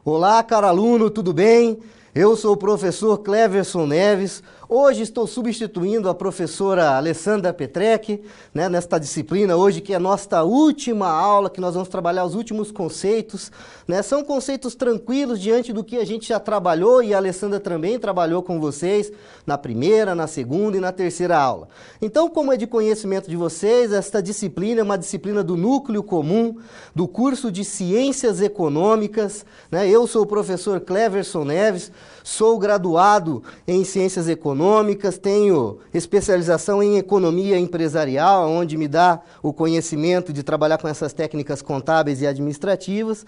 Olá, caro aluno, tudo bem? Eu sou o professor Cleverson Neves. Hoje estou substituindo a professora Alessandra Petrec, nesta disciplina hoje, que é a nossa última aula, que nós vamos trabalhar os últimos conceitos. São conceitos tranquilos diante do que a gente já trabalhou, e a Alessandra também trabalhou com vocês na primeira, na segunda e na terceira aula. Então, como é de conhecimento de vocês, esta disciplina é uma disciplina do núcleo comum do curso de Ciências Econômicas. Eu sou o professor Cleverson Neves, sou graduado em Ciências Econômicas, tenho especialização em Economia Empresarial, onde me dá o conhecimento de trabalhar com essas técnicas contábeis e administrativas.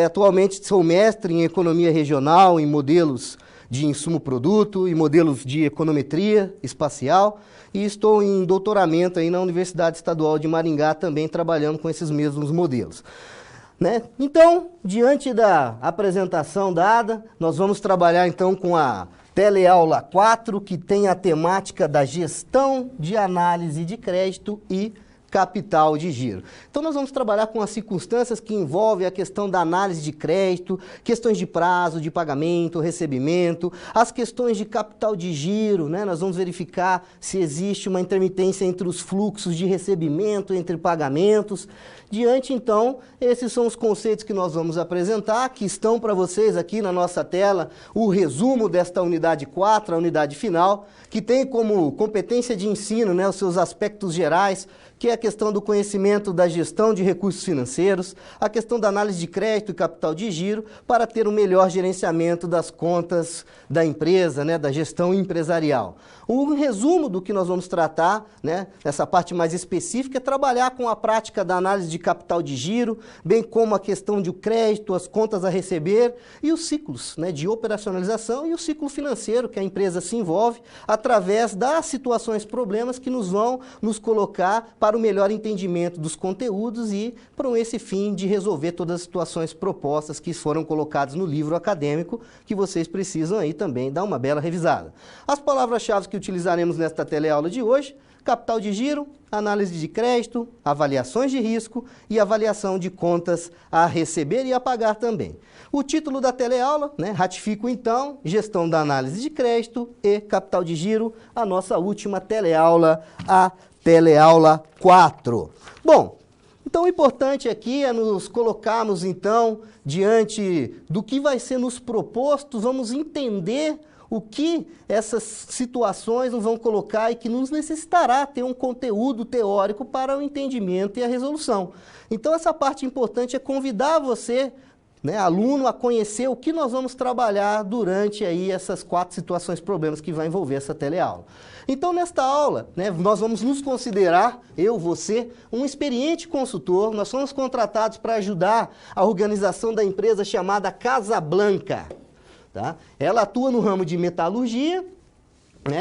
Atualmente sou mestre em Economia Regional, em modelos de insumo-produto e modelos de econometria espacial, e estou em doutoramento aí na Universidade Estadual de Maringá, também trabalhando com esses mesmos modelos. Então, diante da apresentação dada, nós vamos trabalhar então com a teleaula 4, que tem a temática da gestão de análise de crédito e capital de giro. Então nós vamos trabalhar com as circunstâncias que envolvem a questão da análise de crédito, questões de prazo, de pagamento, recebimento, as questões de capital de giro, Nós vamos verificar se existe uma intermitência entre os fluxos de recebimento, entre pagamentos. Diante, então, esses são os conceitos que nós vamos apresentar, que estão para vocês aqui na nossa tela, o resumo desta unidade 4, a unidade final, que tem como competência de ensino, os seus aspectos gerais, que é a questão do conhecimento da gestão de recursos financeiros, a questão da análise de crédito e capital de giro, para ter um melhor gerenciamento das contas da empresa, da gestão empresarial. Um resumo do que nós vamos tratar, essa parte mais específica, é trabalhar com a prática da análise de capital de giro, bem como a questão de crédito, as contas a receber e os ciclos de operacionalização e o ciclo financeiro que a empresa se envolve através das situações, problemas que nos vão nos colocar para o melhor entendimento dos conteúdos e para esse fim de resolver todas as situações propostas que foram colocadas no livro acadêmico, que vocês precisam aí também dar uma bela revisada. As palavras-chave que utilizaremos nesta teleaula de hoje: capital de giro, análise de crédito, avaliações de risco e avaliação de contas a receber e a pagar também. O título da teleaula, ratifico então, gestão da análise de crédito e capital de giro, a nossa última teleaula, a teleaula 4. Bom, então o importante aqui é nos colocarmos então diante do que vai ser nos proposto, vamos entender o que essas situações nos vão colocar e que nos necessitará ter um conteúdo teórico para o entendimento e a resolução. Então essa parte importante é convidar você, aluno, a conhecer o que nós vamos trabalhar durante aí essas 4 situações, problemas que vai envolver essa teleaula. Então nesta aula, nós vamos nos considerar, eu, você, um experiente consultor. Nós somos contratados para ajudar a organização da empresa chamada Casablanca. Ela atua no ramo de metalurgia,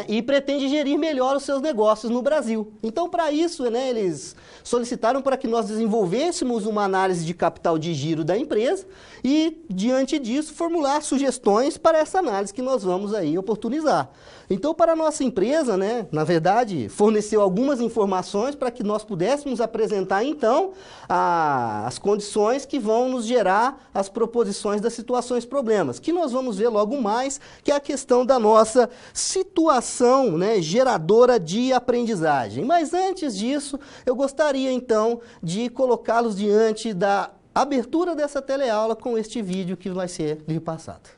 e pretende gerir melhor os seus negócios no Brasil. Então, para isso, eles solicitaram para que nós desenvolvêssemos uma análise de capital de giro da empresa e, diante disso, formular sugestões para essa análise que nós vamos aí oportunizar. Então, para a nossa empresa, na verdade, forneceu algumas informações para que nós pudéssemos apresentar, então, as condições que vão nos gerar as proposições das situações, problemas, que nós vamos ver logo mais, que é a questão da nossa situação, geradora de aprendizagem. Mas antes disso, eu gostaria então de colocá-los diante da abertura dessa teleaula com este vídeo que vai ser lhe passado.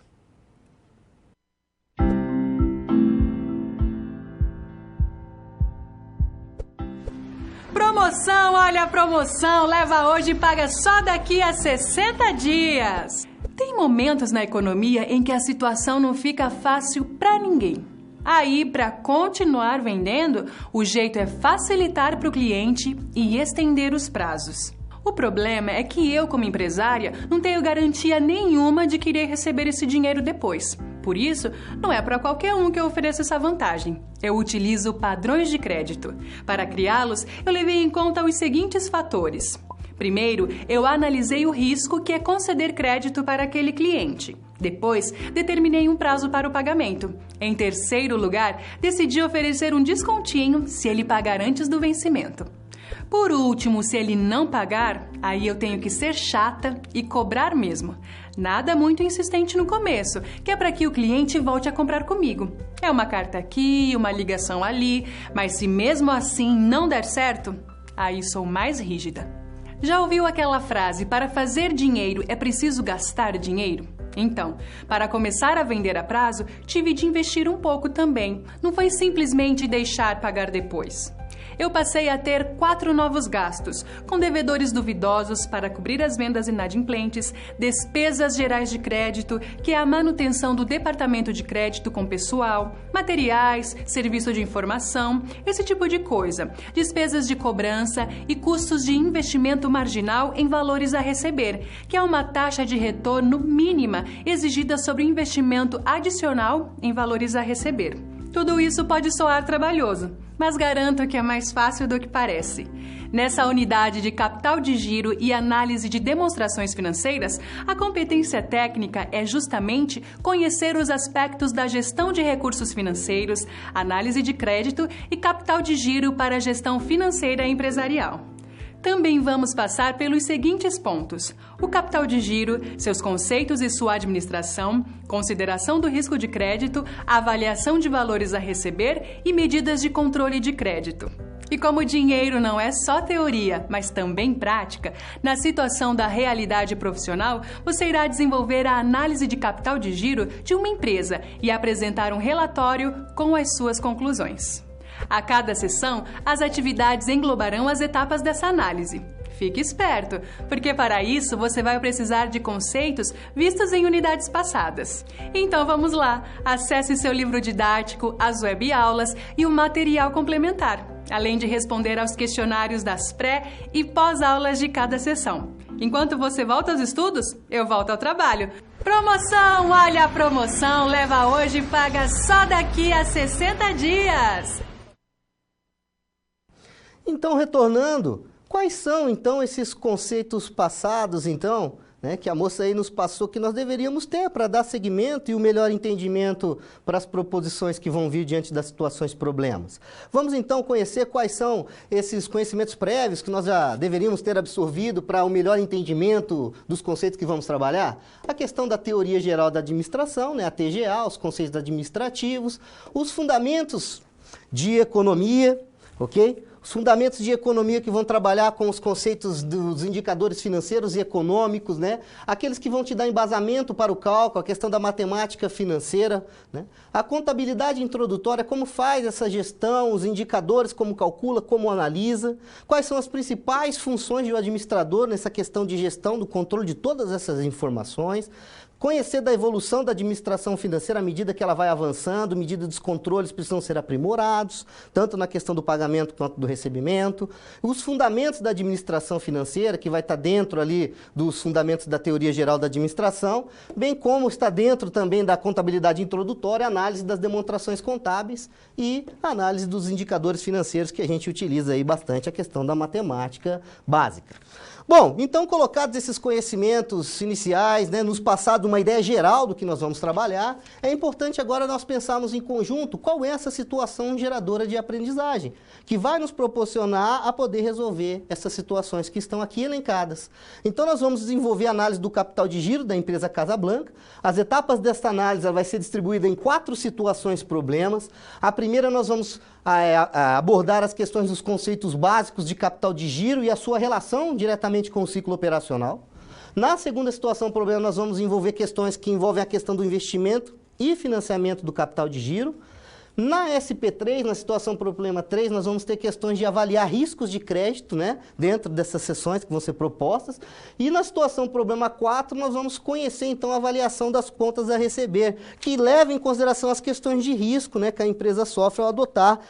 Promoção, olha a promoção, leva hoje e paga só daqui a 60 dias. Tem momentos na economia em que a situação não fica fácil para ninguém. Aí, para continuar vendendo, o jeito é facilitar para o cliente e estender os prazos. O problema é que eu, como empresária, não tenho garantia nenhuma de que irei receber esse dinheiro depois. Por isso, não é para qualquer um que eu ofereço essa vantagem. Eu utilizo padrões de crédito. Para criá-los, eu levei em conta os seguintes fatores. Primeiro, eu analisei o risco que é conceder crédito para aquele cliente. Depois, determinei um prazo para o pagamento. Em terceiro lugar, decidi oferecer um descontinho se ele pagar antes do vencimento. Por último, se ele não pagar, aí eu tenho que ser chata e cobrar mesmo. Nada muito insistente no começo, que é para que o cliente volte a comprar comigo. É uma carta aqui, uma ligação ali, mas se mesmo assim não der certo, aí sou mais rígida. Já ouviu aquela frase, para fazer dinheiro é preciso gastar dinheiro? Então, para começar a vender a prazo, tive de investir um pouco também. Não foi simplesmente deixar pagar depois. Eu passei a ter 4 novos gastos, com devedores duvidosos para cobrir as vendas inadimplentes, despesas gerais de crédito, que é a manutenção do departamento de crédito com pessoal, materiais, serviço de informação, esse tipo de coisa, despesas de cobrança e custos de investimento marginal em valores a receber, que é uma taxa de retorno mínima exigida sobre o investimento adicional em valores a receber. Tudo isso pode soar trabalhoso, mas garanto que é mais fácil do que parece. Nessa unidade de capital de giro e análise de demonstrações financeiras, a competência técnica é justamente conhecer os aspectos da gestão de recursos financeiros, análise de crédito e capital de giro para a gestão financeira empresarial. Também vamos passar pelos seguintes pontos: o capital de giro, seus conceitos e sua administração, consideração do risco de crédito, avaliação de valores a receber e medidas de controle de crédito. E como dinheiro não é só teoria, mas também prática, na situação da realidade profissional, você irá desenvolver a análise de capital de giro de uma empresa e apresentar um relatório com as suas conclusões. A cada sessão, as atividades englobarão as etapas dessa análise. Fique esperto, porque para isso você vai precisar de conceitos vistos em unidades passadas. Então vamos lá, acesse seu livro didático, as web-aulas e o material complementar, além de responder aos questionários das pré- e pós-aulas de cada sessão. Enquanto você volta aos estudos, eu volto ao trabalho. Promoção! Olha a promoção! Leva hoje e paga só daqui a 60 dias! Então, retornando, quais são, então, esses conceitos passados, então, né, que a moça aí nos passou, que nós deveríamos ter para dar seguimento e o melhor entendimento para as proposições que vão vir diante das situações problemas? Vamos, então, conhecer quais são esses conhecimentos prévios que nós já deveríamos ter absorvido para o melhor entendimento dos conceitos que vamos trabalhar? A questão da teoria geral da administração, né, a TGA, os conceitos administrativos, os fundamentos de economia, ok? Os fundamentos de economia que vão trabalhar com os conceitos dos indicadores financeiros e econômicos, né? Aqueles que vão te dar embasamento para o cálculo, a questão da matemática financeira, né? A contabilidade introdutória, como faz essa gestão, os indicadores, como calcula, como analisa, quais são as principais funções de um administrador nessa questão de gestão, do controle de todas essas informações. Conhecer da evolução da administração financeira à medida que ela vai avançando, à medida que os controles precisam ser aprimorados, tanto na questão do pagamento quanto do recebimento. Os fundamentos da administração financeira, que vai estar dentro ali dos fundamentos da teoria geral da administração, bem como está dentro também da contabilidade introdutória, análise das demonstrações contábeis e análise dos indicadores financeiros, que a gente utiliza aí bastante, a questão da matemática básica. Bom, então colocados esses conhecimentos iniciais, né, nos passado uma ideia geral do que nós vamos trabalhar, é importante agora nós pensarmos em conjunto qual é essa situação geradora de aprendizagem, que vai nos proporcionar a poder resolver essas situações que estão aqui elencadas. Então nós vamos desenvolver a análise do capital de giro da empresa Casablanca. As etapas desta análise ela vai ser distribuída em 4 situações problemas. A primeira nós vamos abordar as questões dos conceitos básicos de capital de giro e a sua relação diretamente com o ciclo operacional. Na segunda situação problema, nós vamos envolver questões que envolvem a questão do investimento e financiamento do capital de giro. Na SP3, na situação problema 3, nós vamos ter questões de avaliar riscos de crédito, né, dentro dessas sessões que vão ser propostas. E na situação problema 4, nós vamos conhecer, então, a avaliação das contas a receber, que leva em consideração as questões de risco, né, que a empresa sofre ao adotar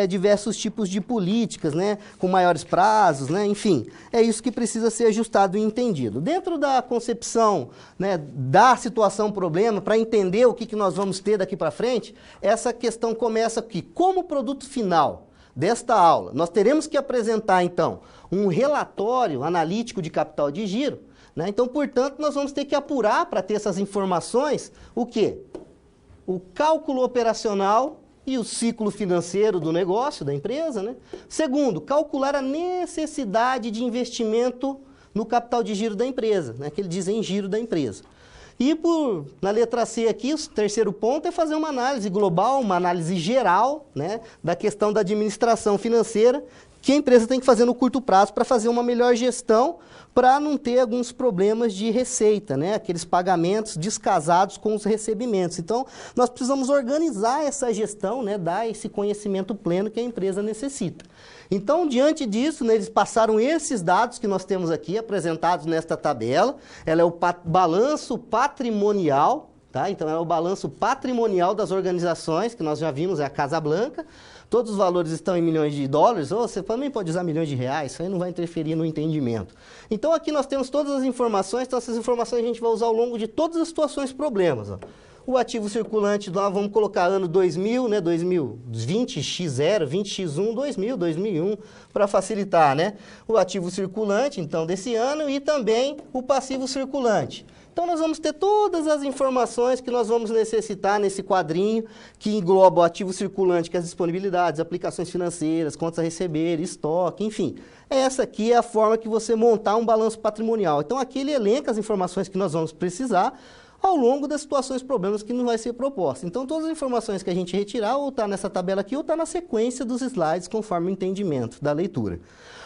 diversos tipos de políticas, né, com maiores prazos, né, enfim. É isso que precisa ser ajustado e entendido. Dentro da concepção, né, da situação problema, para entender o que nós vamos ter daqui para frente, essa questão começa aqui. Como produto final desta aula, nós teremos que apresentar, então, um relatório analítico de capital de giro, né? Então, portanto, nós vamos ter que apurar para ter essas informações o quê? O cálculo operacional e o ciclo financeiro do negócio, da empresa, né? Segundo, calcular a necessidade de investimento no capital de giro da empresa, né? Que ele diz em giro da empresa. E na letra C aqui, o terceiro ponto é fazer uma análise global, uma análise geral, né, da questão da administração financeira que a empresa tem que fazer no curto prazo para fazer uma melhor gestão, para não ter alguns problemas de receita, né? Aqueles pagamentos descasados com os recebimentos. Então, nós precisamos organizar essa gestão, né? Dar esse conhecimento pleno que a empresa necessita. Então, diante disso, né, eles passaram esses dados que nós temos aqui apresentados nesta tabela. Ela é o balanço patrimonial, tá? Então, é o balanço patrimonial das organizações, que nós já vimos, é a Casa Blanca. Todos os valores estão em milhões de dólares, ou você também pode usar milhões de reais, isso aí não vai interferir no entendimento. Então, aqui nós temos todas as informações, então essas informações a gente vai usar ao longo de todas as situações problemas, ó. O ativo circulante, lá vamos colocar ano 2000, né, 2020, X0, 20X1, 2000, 2001, para facilitar, né? O ativo circulante, então, desse ano, e também o passivo circulante. Então, nós vamos ter todas as informações que nós vamos necessitar nesse quadrinho, que engloba o ativo circulante, que é as disponibilidades, aplicações financeiras, contas a receber, estoque, enfim. Essa aqui é a forma que você montar um balanço patrimonial. Então, aqui ele elenca as informações que nós vamos precisar ao longo das situações, problemas que não vai ser proposta. Então, todas as informações que a gente retirar, ou está nessa tabela aqui, ou está na sequência dos slides, conforme o entendimento da leitura.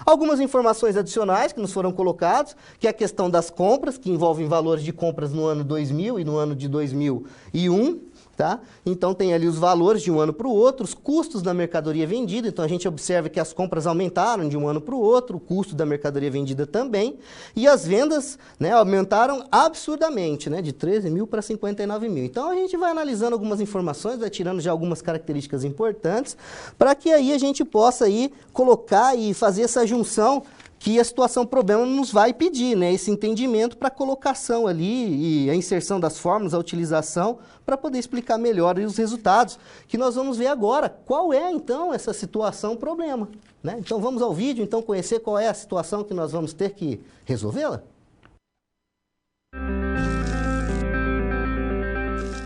Algumas informações adicionais que nos foram colocadas, que é a questão das compras, que envolvem valores de compras no ano 2000 e no ano de 2001, tá? Então, tem ali os valores de um ano para o outro, os custos da mercadoria vendida. Então, a gente observa que as compras aumentaram de um ano para o outro, o custo da mercadoria vendida também. E as vendas, né, aumentaram absurdamente, né, de 13 mil para 59 mil. Então, a gente vai analisando algumas informações, vai tirando já algumas características importantes, para que aí a gente possa aí colocar e fazer essa junção que a situação problema nos vai pedir, né? Esse entendimento para a colocação ali e a inserção das fórmulas, a utilização, para poder explicar melhor os resultados, que nós vamos ver agora. Qual é, então, essa situação problema, né? Então, vamos ao vídeo, então, conhecer qual é a situação que nós vamos ter que resolvê-la?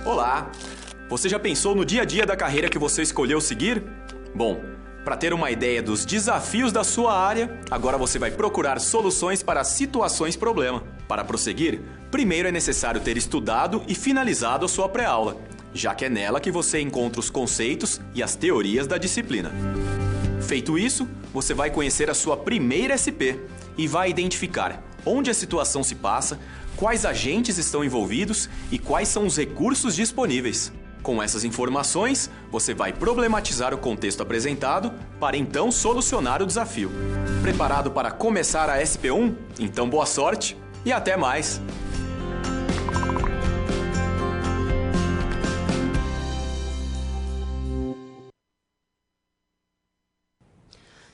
Olá! Você já pensou no dia a dia da carreira que você escolheu seguir? Bom, para ter uma ideia dos desafios da sua área, agora você vai procurar soluções para situações problema. Para prosseguir, primeiro é necessário ter estudado e finalizado a sua pré-aula, já que é nela que você encontra os conceitos e as teorias da disciplina. Feito isso, você vai conhecer a sua primeira SP e vai identificar onde a situação se passa, quais agentes estão envolvidos e quais são os recursos disponíveis. Com essas informações, você vai problematizar o contexto apresentado para então solucionar o desafio. Preparado para começar a SP1? Então boa sorte e até mais!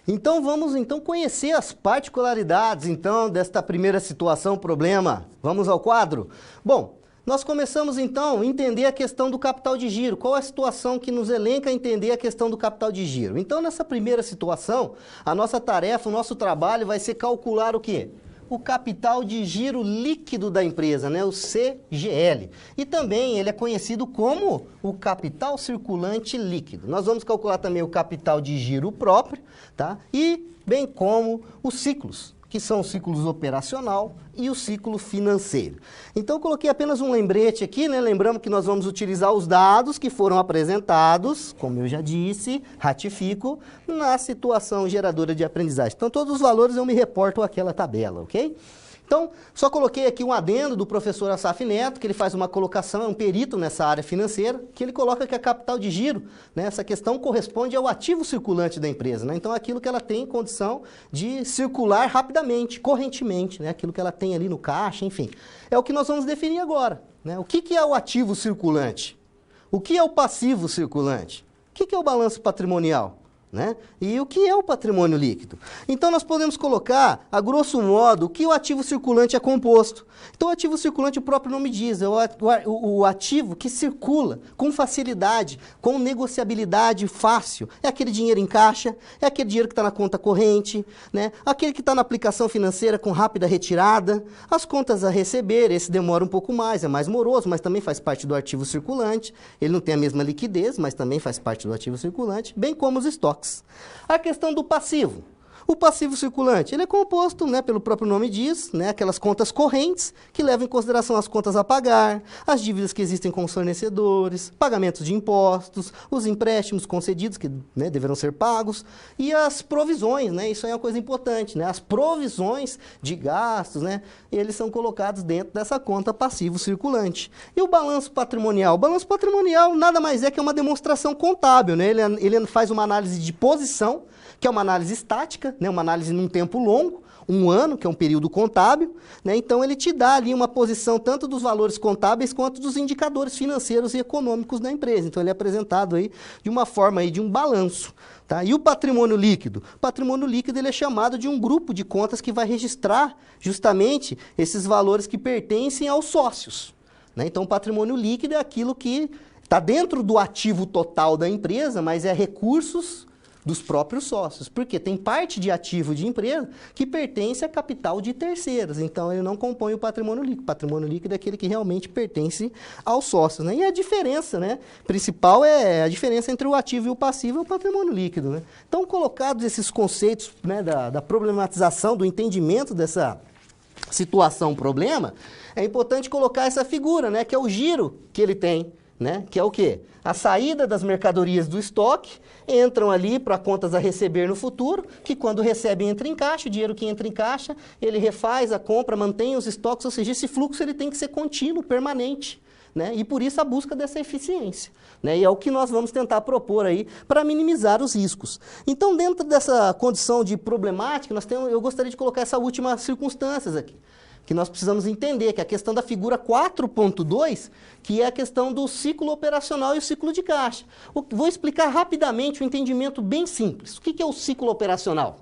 Então vamos conhecer as particularidades desta primeira situação problema. Vamos ao quadro? Bom, nós começamos, então, a entender a questão do capital de giro. Qual é a situação que nos elenca a entender a questão do capital de giro? Então, nessa primeira situação, a nossa tarefa, o nosso trabalho vai ser calcular o quê? O capital de giro líquido da empresa, né? O CGL. E também ele é conhecido como o capital circulante líquido. Nós vamos calcular também o capital de giro próprio, tá? E bem como os ciclos, que são o ciclo operacional e o ciclo financeiro. Então, eu coloquei apenas um lembrete aqui, né? Lembramos que nós vamos utilizar os dados que foram apresentados, como eu já disse, ratifico, na situação geradora de aprendizagem. Então, todos os valores eu me reporto àquela tabela, ok? Então, só coloquei aqui um adendo do professor Assaf Neto, que ele faz uma colocação, é um perito nessa área financeira, que ele coloca que a capital de giro, né, essa questão corresponde ao ativo circulante da empresa, né? Então, aquilo que ela tem condição de circular rapidamente, correntemente, né? Aquilo que ela tem ali no caixa, enfim. É o que nós vamos definir agora, né? O que é o ativo circulante? O que é o passivo circulante? O que é o balanço patrimonial? né? E o que é o patrimônio líquido? Então, nós podemos colocar, a grosso modo, o que o ativo circulante é composto. Então, o ativo circulante, o próprio nome diz, é o ativo que circula com facilidade, com negociabilidade fácil. É aquele dinheiro em caixa, é aquele dinheiro que está na conta corrente, né? Aquele que está na aplicação financeira com rápida retirada, as contas a receber, esse demora um pouco mais, é mais moroso, mas também faz parte do ativo circulante. Ele não tem a mesma liquidez, mas também faz parte do ativo circulante, bem como os estoques. A questão do passivo. O passivo circulante, ele é composto, né, pelo próprio nome diz, né, aquelas contas correntes que levam em consideração as contas a pagar, as dívidas que existem com os fornecedores, pagamentos de impostos, os empréstimos concedidos que, né, deverão ser pagos e as provisões, né, isso aí é uma coisa importante, né, as provisões de gastos, né, eles são colocados dentro dessa conta passivo circulante. E o balanço patrimonial? O balanço patrimonial nada mais é que uma demonstração contábil, né, ele faz uma análise de posição, que é uma análise estática, né, uma análise num tempo longo, um ano, que é um período contábil, né, então ele te dá ali uma posição tanto dos valores contábeis quanto dos indicadores financeiros e econômicos da empresa. Então ele é apresentado aí de uma forma aí de um balanço. Tá? E o patrimônio líquido? O patrimônio líquido ele é chamado de um grupo de contas que vai registrar justamente esses valores que pertencem aos sócios. Né? Então o patrimônio líquido é aquilo que está dentro do ativo total da empresa, mas é recursos dos próprios sócios, porque tem parte de ativo de empresa que pertence a capital de terceiros, então ele não compõe o patrimônio líquido. O patrimônio líquido é aquele que realmente pertence aos sócios, né? E a diferença, né, principal é a diferença entre o ativo e o passivo, é o patrimônio líquido, né? Então, colocados esses conceitos, né, da problematização, do entendimento dessa situação, problema, é importante colocar essa figura, né, que é o giro que ele tem, né, que é o quê? A saída das mercadorias do estoque, entram ali para contas a receber no futuro, que quando recebem entra em caixa, o dinheiro que entra em caixa, ele refaz a compra, mantém os estoques, ou seja, esse fluxo ele tem que ser contínuo, permanente, né? E por isso a busca dessa eficiência, né? E é o que nós vamos tentar propor aí para minimizar os riscos. Então, dentro dessa condição de problemática, eu gostaria de colocar essa última circunstância aqui, que nós precisamos entender, que é a questão da figura 4.2, que é a questão do ciclo operacional e o ciclo de caixa. Vou explicar rapidamente um entendimento bem simples. O que é o ciclo operacional?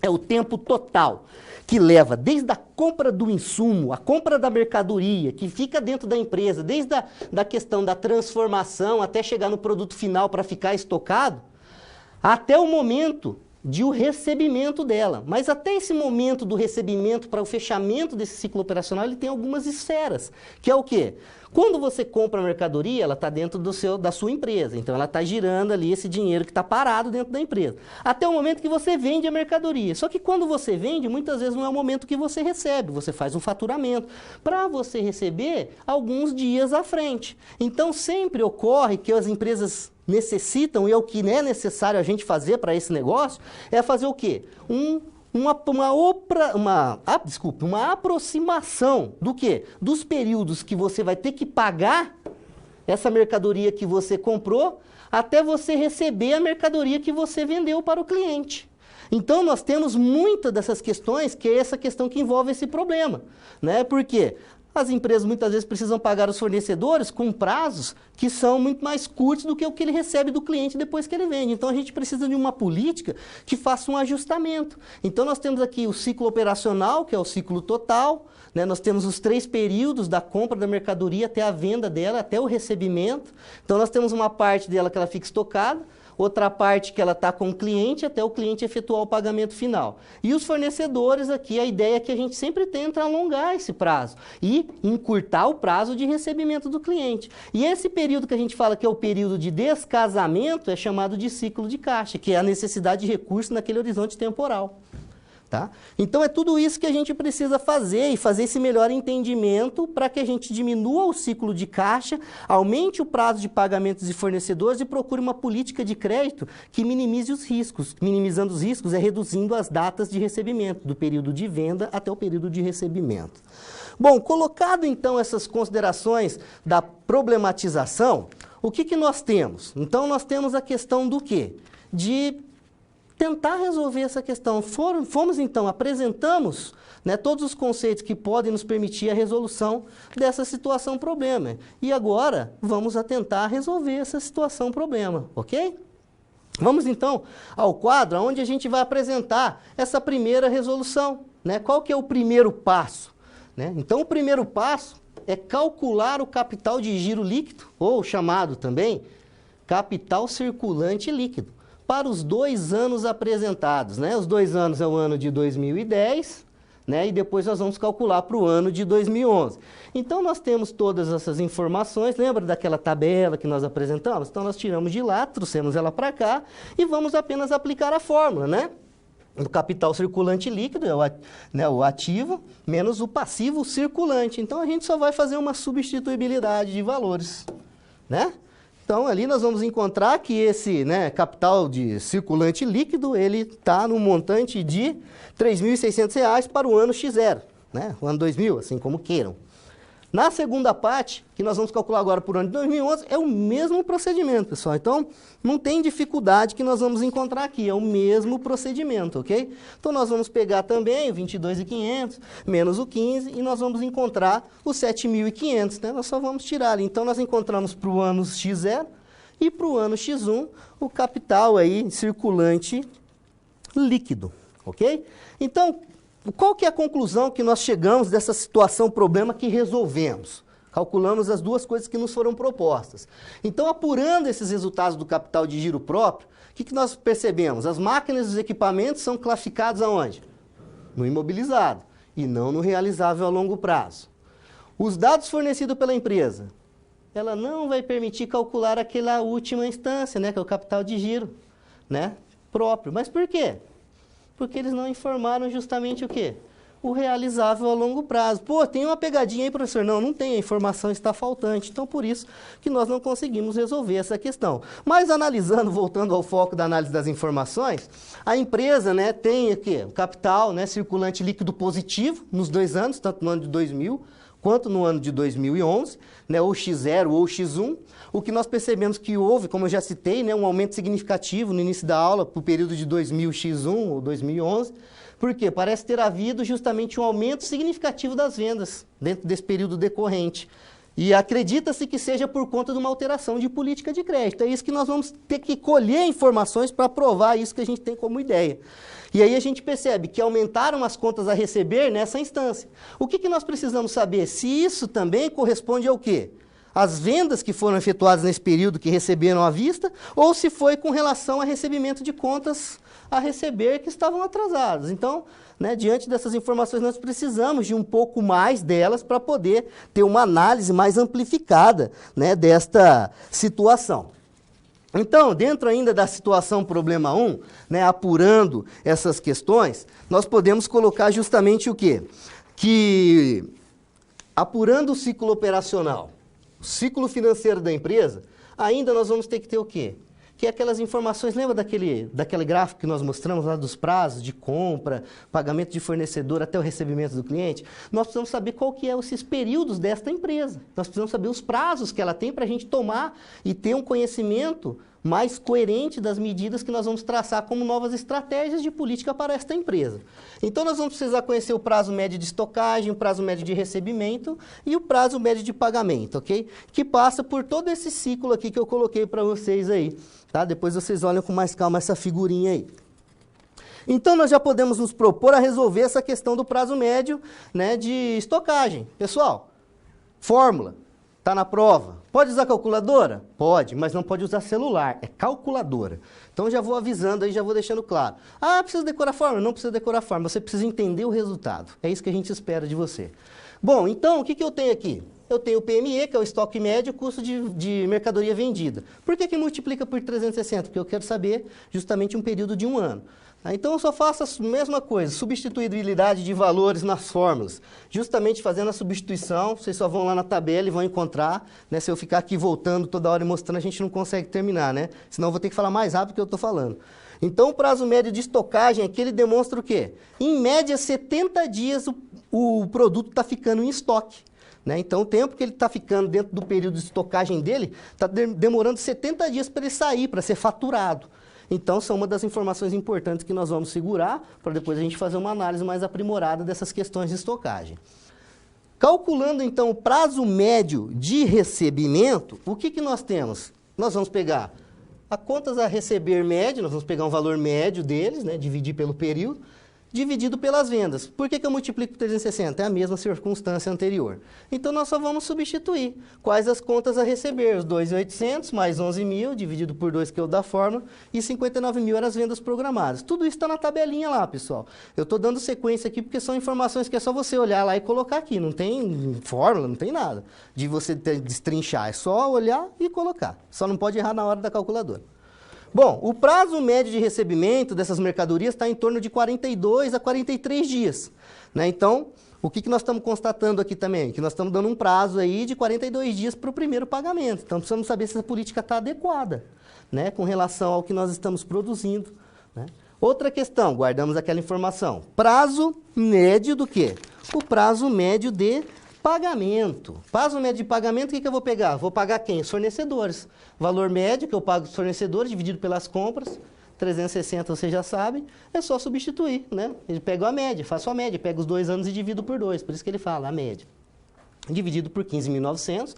É o tempo total que leva desde a compra do insumo, a compra da mercadoria, que fica dentro da empresa, desde da questão da transformação até chegar no produto final para ficar estocado, até o momento de o recebimento dela. Mas até esse momento do recebimento, para o fechamento desse ciclo operacional, ele tem algumas esferas, que é o quê? Quando você compra a mercadoria, ela está dentro da sua empresa, então ela está girando ali esse dinheiro que está parado dentro da empresa. Até o momento que você vende a mercadoria. Só que quando você vende, muitas vezes não é o momento que você recebe, você faz um faturamento, para você receber alguns dias à frente. Então sempre ocorre que as empresas necessitam, e é o que é necessário a gente fazer para esse negócio, é fazer o quê? Uma aproximação do quê? Dos períodos que você vai ter que pagar essa mercadoria que você comprou, até você receber a mercadoria que você vendeu para o cliente. Então, nós temos muitas dessas questões, que é essa questão que envolve esse problema, né? Por quê? As empresas muitas vezes precisam pagar os fornecedores com prazos que são muito mais curtos do que o que ele recebe do cliente depois que ele vende. Então, a gente precisa de uma política que faça um ajustamento. Então, nós temos aqui o ciclo operacional, que é o ciclo total, né? Nós temos os 3 períodos da compra da mercadoria até a venda dela, até o recebimento. Então, nós temos uma parte dela que ela fica estocada, outra parte que ela está com o cliente até o cliente efetuar o pagamento final. E os fornecedores aqui, a ideia é que a gente sempre tenta alongar esse prazo e encurtar o prazo de recebimento do cliente. E esse período que a gente fala que é o período de descasamento é chamado de ciclo de caixa, que é a necessidade de recurso naquele horizonte temporal. Tá? Então, é tudo isso que a gente precisa fazer e fazer esse melhor entendimento para que a gente diminua o ciclo de caixa, aumente o prazo de pagamentos de fornecedores e procure uma política de crédito que minimize os riscos. Minimizando os riscos é reduzindo as datas de recebimento, do período de venda até o período de recebimento. Bom, colocado então essas considerações da problematização, o que nós temos? Então, nós temos a questão do quê? De tentar resolver essa questão. Fomos então, apresentamos, né, todos os conceitos que podem nos permitir a resolução dessa situação problema. E agora vamos tentar resolver essa situação problema, ok? Vamos então ao quadro onde a gente vai apresentar essa primeira resolução, né? Qual que é o primeiro passo, né? Então o primeiro passo é calcular o capital de giro líquido, ou chamado também capital circulante líquido, para os 2 anos apresentados, né? Os 2 anos é o ano de 2010, né? E depois nós vamos calcular para o ano de 2011. Então nós temos todas essas informações, lembra daquela tabela que nós apresentamos? Então nós tiramos de lá, trouxemos ela para cá e vamos apenas aplicar a fórmula, né? O capital circulante líquido é o ativo menos o passivo circulante. Então a gente só vai fazer uma substituibilidade de valores, né? Então ali nós vamos encontrar que esse, né, capital de circulante líquido, ele está no montante de R$ 3.600 para o ano X0, né? O ano 2000, assim como queiram. Na segunda parte, que nós vamos calcular agora por ano de 2011, é o mesmo procedimento, pessoal. Então, não tem dificuldade que nós vamos encontrar aqui, é o mesmo procedimento, ok? Então, nós vamos pegar também o 22.500 menos o 15 e nós vamos encontrar o 7.500, né? Nós só vamos tirar ali. Então, nós encontramos para o ano X0 e para o ano X1 o capital aí circulante líquido, ok? Então, qual que é a conclusão que nós chegamos dessa situação, problema que resolvemos? Calculamos as duas coisas que nos foram propostas. Então, apurando esses resultados do capital de giro próprio, o que nós percebemos? As máquinas e os equipamentos são classificados aonde? No imobilizado e não no realizável a longo prazo. Os dados fornecidos pela empresa, ela não vai permitir calcular aquela última instância, né, que é o capital de giro, né, próprio. Mas por quê? Porque eles não informaram justamente o quê? O realizável a longo prazo. Pô, tem uma pegadinha aí, professor? Não, não tem, a informação está faltante. Então, por isso que nós não conseguimos resolver essa questão. Mas analisando, voltando ao foco da análise das informações, a empresa, né, tem aqui o capital, né, circulante líquido positivo nos 2 anos, tanto no ano de 2000 quanto no ano de 2011, né, ou X0 ou X1. O que nós percebemos que houve, como eu já citei, né, um aumento significativo no início da aula, para o período de 2000 X1 ou 2011, porque parece ter havido justamente um aumento significativo das vendas dentro desse período decorrente. E acredita-se que seja por conta de uma alteração de política de crédito. É isso que nós vamos ter que colher informações para provar isso que a gente tem como ideia. E aí a gente percebe que aumentaram as contas a receber nessa instância. O que nós precisamos saber? Se isso também corresponde ao quê? As vendas que foram efetuadas nesse período que receberam à vista, ou se foi com relação a recebimento de contas a receber que estavam atrasadas. Então, né, diante dessas informações, nós precisamos de um pouco mais delas para poder ter uma análise mais amplificada, né, desta situação. Então, dentro ainda da situação problema 1, né, apurando essas questões, nós podemos colocar justamente o quê? Que, apurando o ciclo operacional, o ciclo financeiro da empresa, ainda nós vamos ter que ter o quê? Que é aquelas informações, lembra daquele gráfico que nós mostramos lá dos prazos de compra, pagamento de fornecedor até o recebimento do cliente? Nós precisamos saber qual que é esses períodos desta empresa. Nós precisamos saber os prazos que ela tem para a gente tomar e ter um conhecimento mais coerente das medidas que nós vamos traçar como novas estratégias de política para esta empresa. Então, nós vamos precisar conhecer o prazo médio de estocagem, o prazo médio de recebimento e o prazo médio de pagamento, ok? Que passa por todo esse ciclo aqui que eu coloquei para vocês aí, tá? Depois vocês olham com mais calma essa figurinha aí. Então, nós já podemos nos propor a resolver essa questão do prazo médio, né, de estocagem. Pessoal, fórmula. Está na prova. Pode usar calculadora? Pode, mas não pode usar celular. É calculadora. Então, já vou avisando aí, já vou deixando claro. Ah, precisa decorar a fórmula? Não precisa decorar a fórmula. Você precisa entender o resultado. É isso que a gente espera de você. Bom, então, o que eu tenho aqui? Eu tenho o PME, que é o estoque médio, custo de mercadoria vendida. Por que multiplica por 360? Porque eu quero saber justamente um período de 1 ano. Então, eu só faço a mesma coisa, substituibilidade de valores nas fórmulas. Justamente fazendo a substituição, vocês só vão lá na tabela e vão encontrar, né? Se eu ficar aqui voltando toda hora e mostrando, a gente não consegue terminar, né? Senão eu vou ter que falar mais rápido do que eu estou falando. Então, o prazo médio de estocagem aqui, ele demonstra o quê? Em média, 70 dias o produto está ficando em estoque. Né? Então, o tempo que ele está ficando dentro do período de estocagem dele, está demorando 70 dias para ele sair, para ser faturado. Então, são uma das informações importantes que nós vamos segurar para depois a gente fazer uma análise mais aprimorada dessas questões de estocagem. Calculando, então, o prazo médio de recebimento, o que nós temos? Nós vamos pegar a contas a receber médio, nós vamos pegar um valor médio deles, né, dividir pelo período, dividido pelas vendas. Por que eu multiplico por 360? É a mesma circunstância anterior. Então, nós só vamos substituir. Quais as contas a receber? Os 2.800 mais 11.000, dividido por 2, que é o da fórmula, e 59.000 eram as vendas programadas. Tudo isso está na tabelinha lá, pessoal. Eu estou dando sequência aqui porque são informações que é só você olhar lá e colocar aqui. Não tem fórmula, não tem nada de você destrinchar. É só olhar e colocar. Só não pode errar na hora da calculadora. Bom, o prazo médio de recebimento dessas mercadorias está em torno de 42 a 43 dias. Né? Então, o que nós estamos constatando aqui também? Que nós estamos dando um prazo aí de 42 dias para o primeiro pagamento. Então, precisamos saber se essa política está adequada, né, com relação ao que nós estamos produzindo. Né? Outra questão, guardamos aquela informação. Prazo médio do quê? O prazo médio de pagamento. Prazo médio de pagamento, o que eu vou pegar? Vou pagar quem? Os fornecedores. Valor médio que eu pago os fornecedores, dividido pelas compras, 360 você já sabe, é só substituir, né? Ele pega a média, faço a média, pego os 2 anos e divido por 2, por isso que ele fala a média. Dividido por 15.900,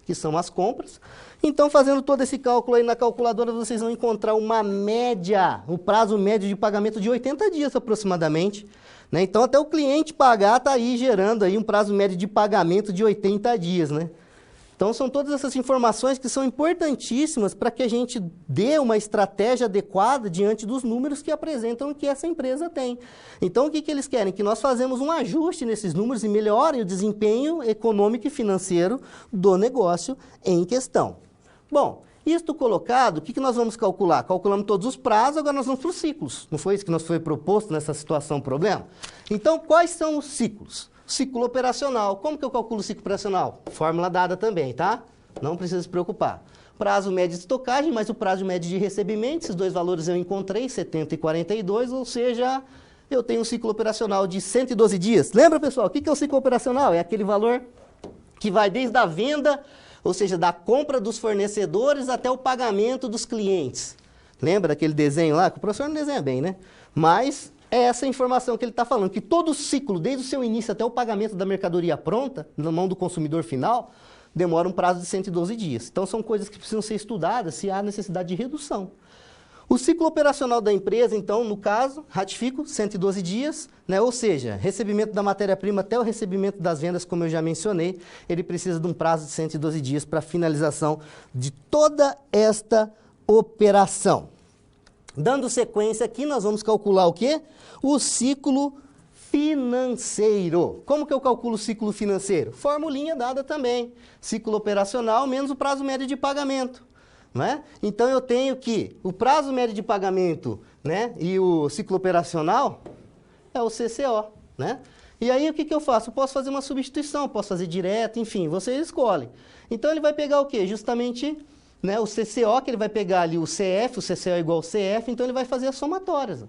que são as compras. Então, fazendo todo esse cálculo aí na calculadora, vocês vão encontrar uma média, um prazo médio de pagamento de 80 dias aproximadamente. Né? Então, até o cliente pagar está aí gerando aí um prazo médio de pagamento de 80 dias. Né? Então, são todas essas informações que são importantíssimas para que a gente dê uma estratégia adequada diante dos números que apresentam que essa empresa tem. Então, o que eles querem? Que nós fazemos um ajuste nesses números e melhorem o desempenho econômico e financeiro do negócio em questão. Bom, isto colocado, o que nós vamos calcular? Calculamos todos os prazos, agora nós vamos para os ciclos. Não foi isso que nos foi proposto nessa situação problema? Então, quais são os ciclos? Ciclo operacional. Como que eu calculo o ciclo operacional? Fórmula dada também, tá? Não precisa se preocupar. Prazo médio de estocagem, mais o prazo médio de recebimento. Esses dois valores eu encontrei, 70 e 42, ou seja, eu tenho um ciclo operacional de 112 dias. Lembra, pessoal? O que é o ciclo operacional? É aquele valor que vai desde a venda, ou seja, da compra dos fornecedores até o pagamento dos clientes. Lembra daquele desenho lá? Que o professor não desenha bem, né? Mas é essa informação que ele está falando, que todo o ciclo, desde o seu início até o pagamento da mercadoria pronta, na mão do consumidor final, demora um prazo de 112 dias. Então, são coisas que precisam ser estudadas se há necessidade de redução. O ciclo operacional da empresa, então, no caso, ratifico, 112 dias, né? Ou seja, recebimento da matéria-prima até o recebimento das vendas, como eu já mencionei, ele precisa de um prazo de 112 dias para a finalização de toda esta operação. Dando sequência aqui, nós vamos calcular o quê? O ciclo financeiro. Como que eu calculo o ciclo financeiro? Formulinha dada também. Ciclo operacional menos o prazo médio de pagamento. Né? Então, eu tenho que o prazo médio de pagamento, né, e o ciclo operacional é o CCO. Né? E aí, o que eu faço? Eu posso fazer uma substituição, posso fazer direto, enfim, você escolhe. Então, ele vai pegar o quê? Justamente, né, o CCO, que ele vai pegar ali o CF, o CCO é igual ao CF, então ele vai fazer as somatórias.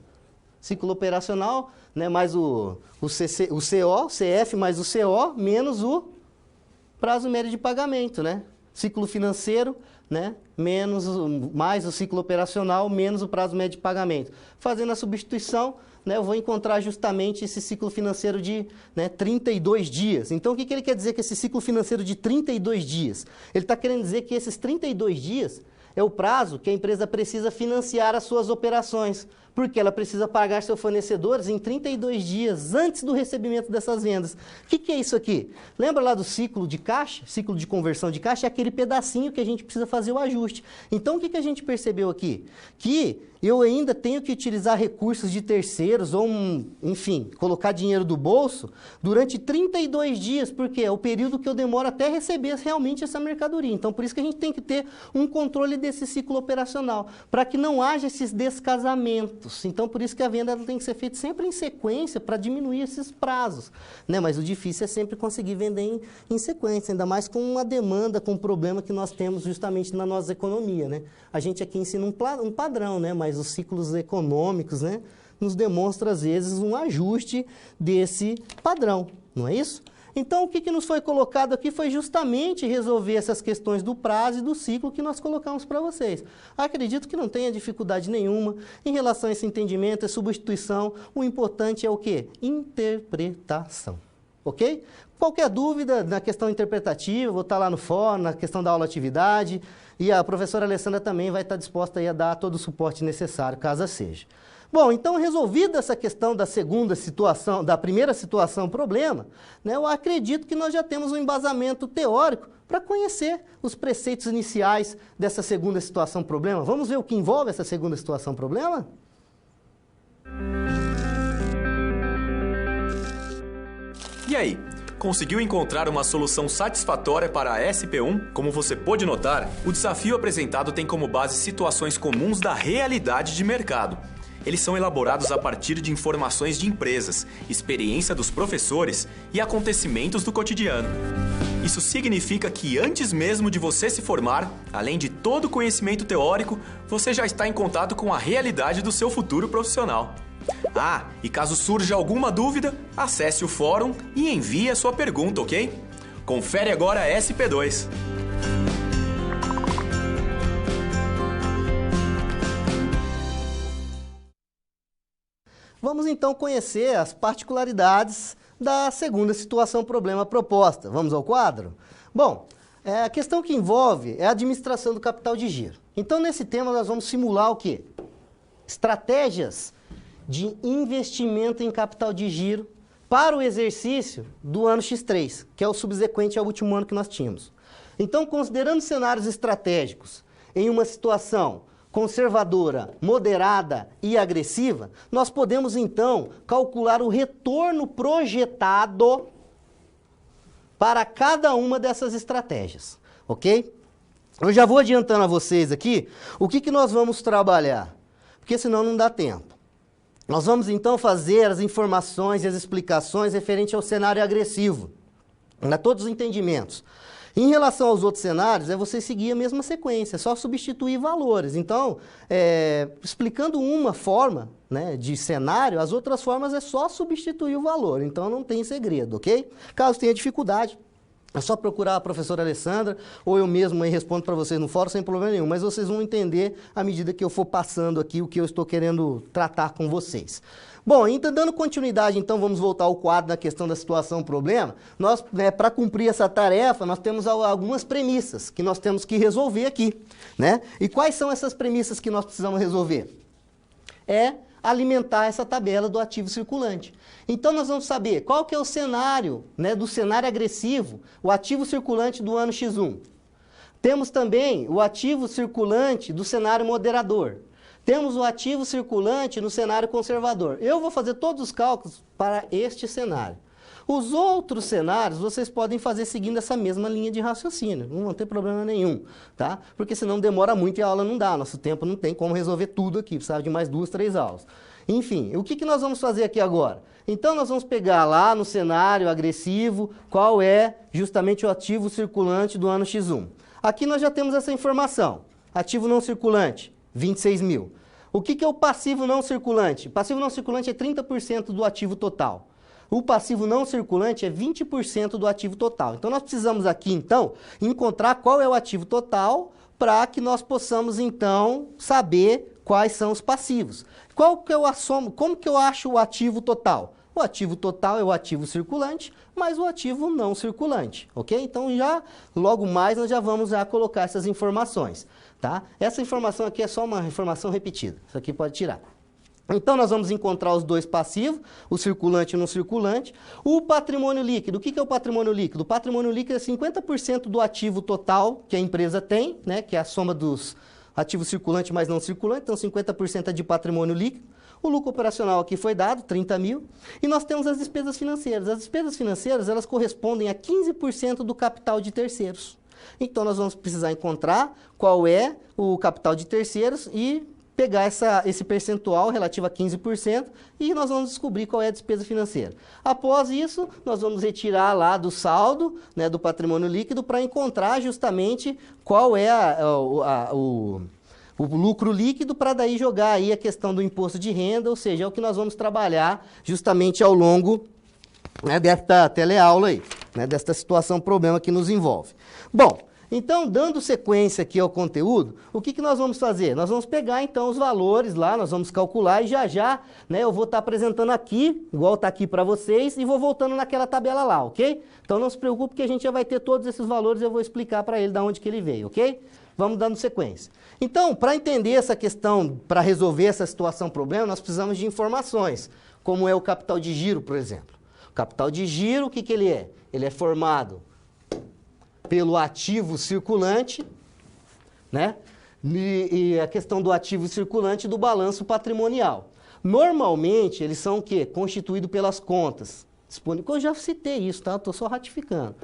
Ciclo operacional, né, mais o CF mais o CO, menos o prazo médio de pagamento, né? Ciclo financeiro, né, mais o ciclo operacional, menos o prazo médio de pagamento. Fazendo a substituição, né, eu vou encontrar justamente esse ciclo financeiro de, né, 32 dias. Então, o que ele quer dizer com esse ciclo financeiro de 32 dias? Ele está querendo dizer que esses 32 dias é o prazo que a empresa precisa financiar as suas operações, porque ela precisa pagar seus fornecedores em 32 dias antes do recebimento dessas vendas. O que é isso aqui? Lembra lá do ciclo de caixa? Ciclo de conversão de caixa é aquele pedacinho que a gente precisa fazer o ajuste. Então, o que a gente percebeu aqui? Que eu ainda tenho que utilizar recursos de terceiros ou, enfim, colocar dinheiro do bolso durante 32 dias, porque é o período que eu demoro até receber realmente essa mercadoria. Então, por isso que a gente tem que ter um controle desse ciclo operacional, para que não haja esses descasamentos. Então, por isso que a venda ela tem que ser feita sempre em sequência para diminuir esses prazos. Né? Mas o difícil é sempre conseguir vender em sequência, ainda mais com uma demanda, com um problema que nós temos justamente na nossa economia. Né? A gente aqui ensina um padrão, né? Mas os ciclos econômicos, né, nos demonstram, às vezes, um ajuste desse padrão. Não é isso? Então, o que nos foi colocado aqui foi justamente resolver essas questões do prazo e do ciclo que nós colocamos para vocês. Acredito que não tenha dificuldade nenhuma em relação a esse entendimento, a substituição. O importante é o quê? Interpretação. Ok? Qualquer dúvida na questão interpretativa, vou estar lá no fórum, na questão da aula-atividade, e a professora Alessandra também vai estar disposta aí a dar todo o suporte necessário, caso seja. Bom, então, resolvida essa questão da segunda situação, da primeira situação problema, né, eu acredito que nós já temos um embasamento teórico para conhecer os preceitos iniciais dessa segunda situação problema. Vamos ver o que envolve essa segunda situação problema? E aí? Conseguiu encontrar uma solução satisfatória para a SP1? Como você pôde notar, o desafio apresentado tem como base situações comuns da realidade de mercado. Eles são elaborados a partir de informações de empresas, experiência dos professores e acontecimentos do cotidiano. Isso significa que antes mesmo de você se formar, além de todo o conhecimento teórico, você já está em contato com a realidade do seu futuro profissional. Ah, e caso surja alguma dúvida, acesse o fórum e envie a sua pergunta, ok? Confere agora a SP2. Vamos então conhecer as particularidades da segunda situação problema proposta. Vamos ao quadro? Bom, a questão que envolve é a administração do capital de giro. Então, nesse tema, nós vamos simular o quê? Estratégias de investimento em capital de giro para o exercício do ano X3, que é o subsequente ao último ano que nós tínhamos. Então, considerando cenários estratégicos em uma situação conservadora, moderada e agressiva, nós podemos, então, calcular o retorno projetado para cada uma dessas estratégias, ok? Eu já vou adiantando a vocês aqui o que nós vamos trabalhar, porque senão não dá tempo. Nós vamos, então, fazer as informações e as explicações referente ao cenário agressivo, a todos os entendimentos. Em relação aos outros cenários, é você seguir a mesma sequência, é só substituir valores. Então, explicando uma forma, né, de cenário, as outras formas é só substituir o valor. Então, não tem segredo, ok? Caso tenha dificuldade, é só procurar a professora Alessandra, ou eu mesmo aí respondo para vocês no fórum sem problema nenhum, mas vocês vão entender à medida que eu for passando aqui o que eu estou querendo tratar com vocês. Bom, então, dando continuidade, então, vamos voltar ao quadro da questão da situação problema. Nós, para cumprir essa tarefa, nós temos algumas premissas que nós temos que resolver aqui, né? E quais são essas premissas que nós precisamos resolver? É alimentar essa tabela do ativo circulante. Então, nós vamos saber qual que é o cenário, né, do cenário agressivo, o ativo circulante do ano X1. Temos também o ativo circulante do cenário moderador. Temos o ativo circulante no cenário conservador. Eu vou fazer todos os cálculos para este cenário. Os outros cenários vocês podem fazer seguindo essa mesma linha de raciocínio. Não vão ter problema nenhum, tá? Porque senão demora muito e a aula não dá. Nosso tempo não tem como resolver tudo aqui. Precisava de mais 2, 3 aulas. Enfim, o que nós vamos fazer aqui agora? Então, nós vamos pegar lá no cenário agressivo qual é justamente o ativo circulante do ano X1. Aqui nós já temos essa informação. Ativo não circulante, 26 mil. O que é o passivo não circulante? Passivo não circulante é 30% do ativo total. O passivo não circulante é 20% do ativo total. Então, nós precisamos aqui, então, encontrar qual é o ativo total para que nós possamos, então, saber quais são os passivos. Como que eu acho o ativo total? O ativo total é o ativo circulante, mais o ativo não circulante, ok? Então, logo mais, nós já vamos colocar essas informações, tá? Essa informação aqui é só uma informação repetida. Isso aqui pode tirar. Então, nós vamos encontrar os dois passivos, o circulante e o não circulante. O patrimônio líquido. O que é o patrimônio líquido? O patrimônio líquido é 50% do ativo total que a empresa tem, né? Que é a soma dos ativos circulantes mais não circulantes. Então, 50% é de patrimônio líquido. O lucro operacional aqui foi dado, 30 mil. E nós temos as despesas financeiras. As despesas financeiras, elas correspondem a 15% do capital de terceiros. Então, nós vamos precisar encontrar qual é o capital de terceiros e pegar esse percentual relativo a 15% e nós vamos descobrir qual é a despesa financeira. Após isso, nós vamos retirar lá do saldo, né, do patrimônio líquido para encontrar justamente qual é o lucro líquido para daí jogar aí a questão do imposto de renda, ou seja, é o que nós vamos trabalhar justamente ao longo, né, desta teleaula aí, né, desta situação problema que nos envolve. Bom, Então, dando sequência aqui ao conteúdo, o que nós vamos fazer? Nós vamos pegar, então, os valores lá, nós vamos calcular e já, né, eu vou estar apresentando aqui, igual está aqui para vocês, e vou voltando naquela tabela lá, ok? Então, não se preocupe que a gente já vai ter todos esses valores, eu vou explicar para ele de onde que ele veio, ok? Vamos dando sequência. Então, para entender essa questão, para resolver essa situação problema, nós precisamos de informações, como é o capital de giro, por exemplo. O capital de giro, o que ele é? Ele é formado pelo ativo circulante, né? E a questão do ativo circulante do balanço patrimonial. Normalmente, eles são o quê? Constituídos pelas contas. Eu já citei isso, tá? Estou só ratificando.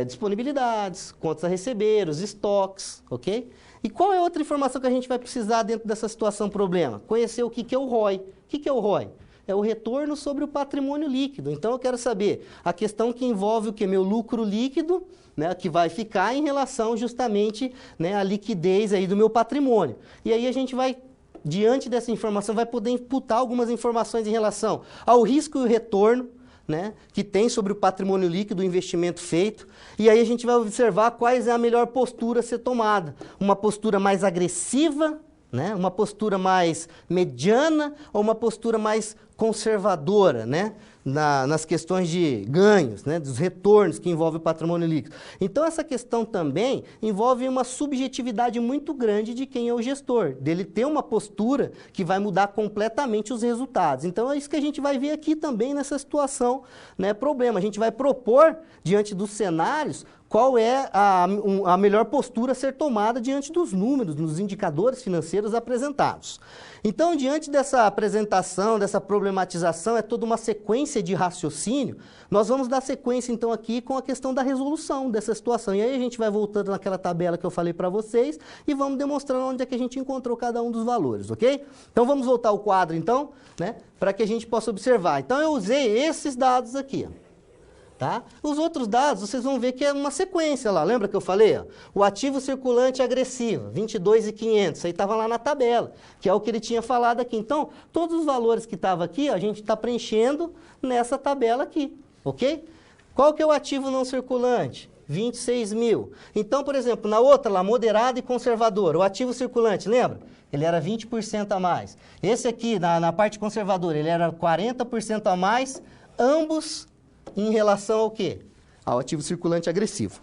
Disponibilidades, contas a receber, os estoques, ok? E qual é outra informação que a gente vai precisar dentro dessa situação problema? Conhecer o que é o ROI. O que é o ROI? É o retorno sobre o patrimônio líquido. Então, eu quero saber a questão que envolve o que? Meu lucro líquido, né, que vai ficar em relação justamente, né, à liquidez aí do meu patrimônio. E aí a gente vai, diante dessa informação, vai poder imputar algumas informações em relação ao risco e o retorno, né, que tem sobre o patrimônio líquido, o investimento feito. E aí a gente vai observar quais é a melhor postura a ser tomada. Uma postura mais agressiva, né, uma postura mais mediana ou uma postura mais conservadora, né, nas questões de ganhos, né, dos retornos que envolve o patrimônio líquido. Então, essa questão também envolve uma subjetividade muito grande de quem é o gestor, dele ter uma postura que vai mudar completamente os resultados. Então, é isso que a gente vai ver aqui também nessa situação, né, problema. A gente vai propor, diante dos cenários, qual é a melhor postura a ser tomada diante dos números, dos indicadores financeiros apresentados. Então, diante dessa apresentação, dessa problematização, é toda uma sequência de raciocínio. Nós vamos dar sequência, então, aqui com a questão da resolução dessa situação. E aí a gente vai voltando naquela tabela que eu falei para vocês e vamos demonstrando onde é que a gente encontrou cada um dos valores, ok? Então, vamos voltar ao quadro, então, né, para que a gente possa observar. Então, eu usei esses dados aqui, ó. Tá? Os outros dados, vocês vão ver que é uma sequência lá. Lembra que eu falei? Ó? O ativo circulante agressivo, 22.500. Isso aí estava lá na tabela, que é o que ele tinha falado aqui. Então, todos os valores que estavam aqui, ó, a gente está preenchendo nessa tabela aqui, ok? Qual que é o ativo não circulante? 26 mil. Então, por exemplo, na outra lá, moderado e conservador, o ativo circulante, lembra? Ele era 20% a mais. Esse aqui, na parte conservadora, ele era 40% a mais, ambos em relação ao quê? Ao ativo circulante agressivo.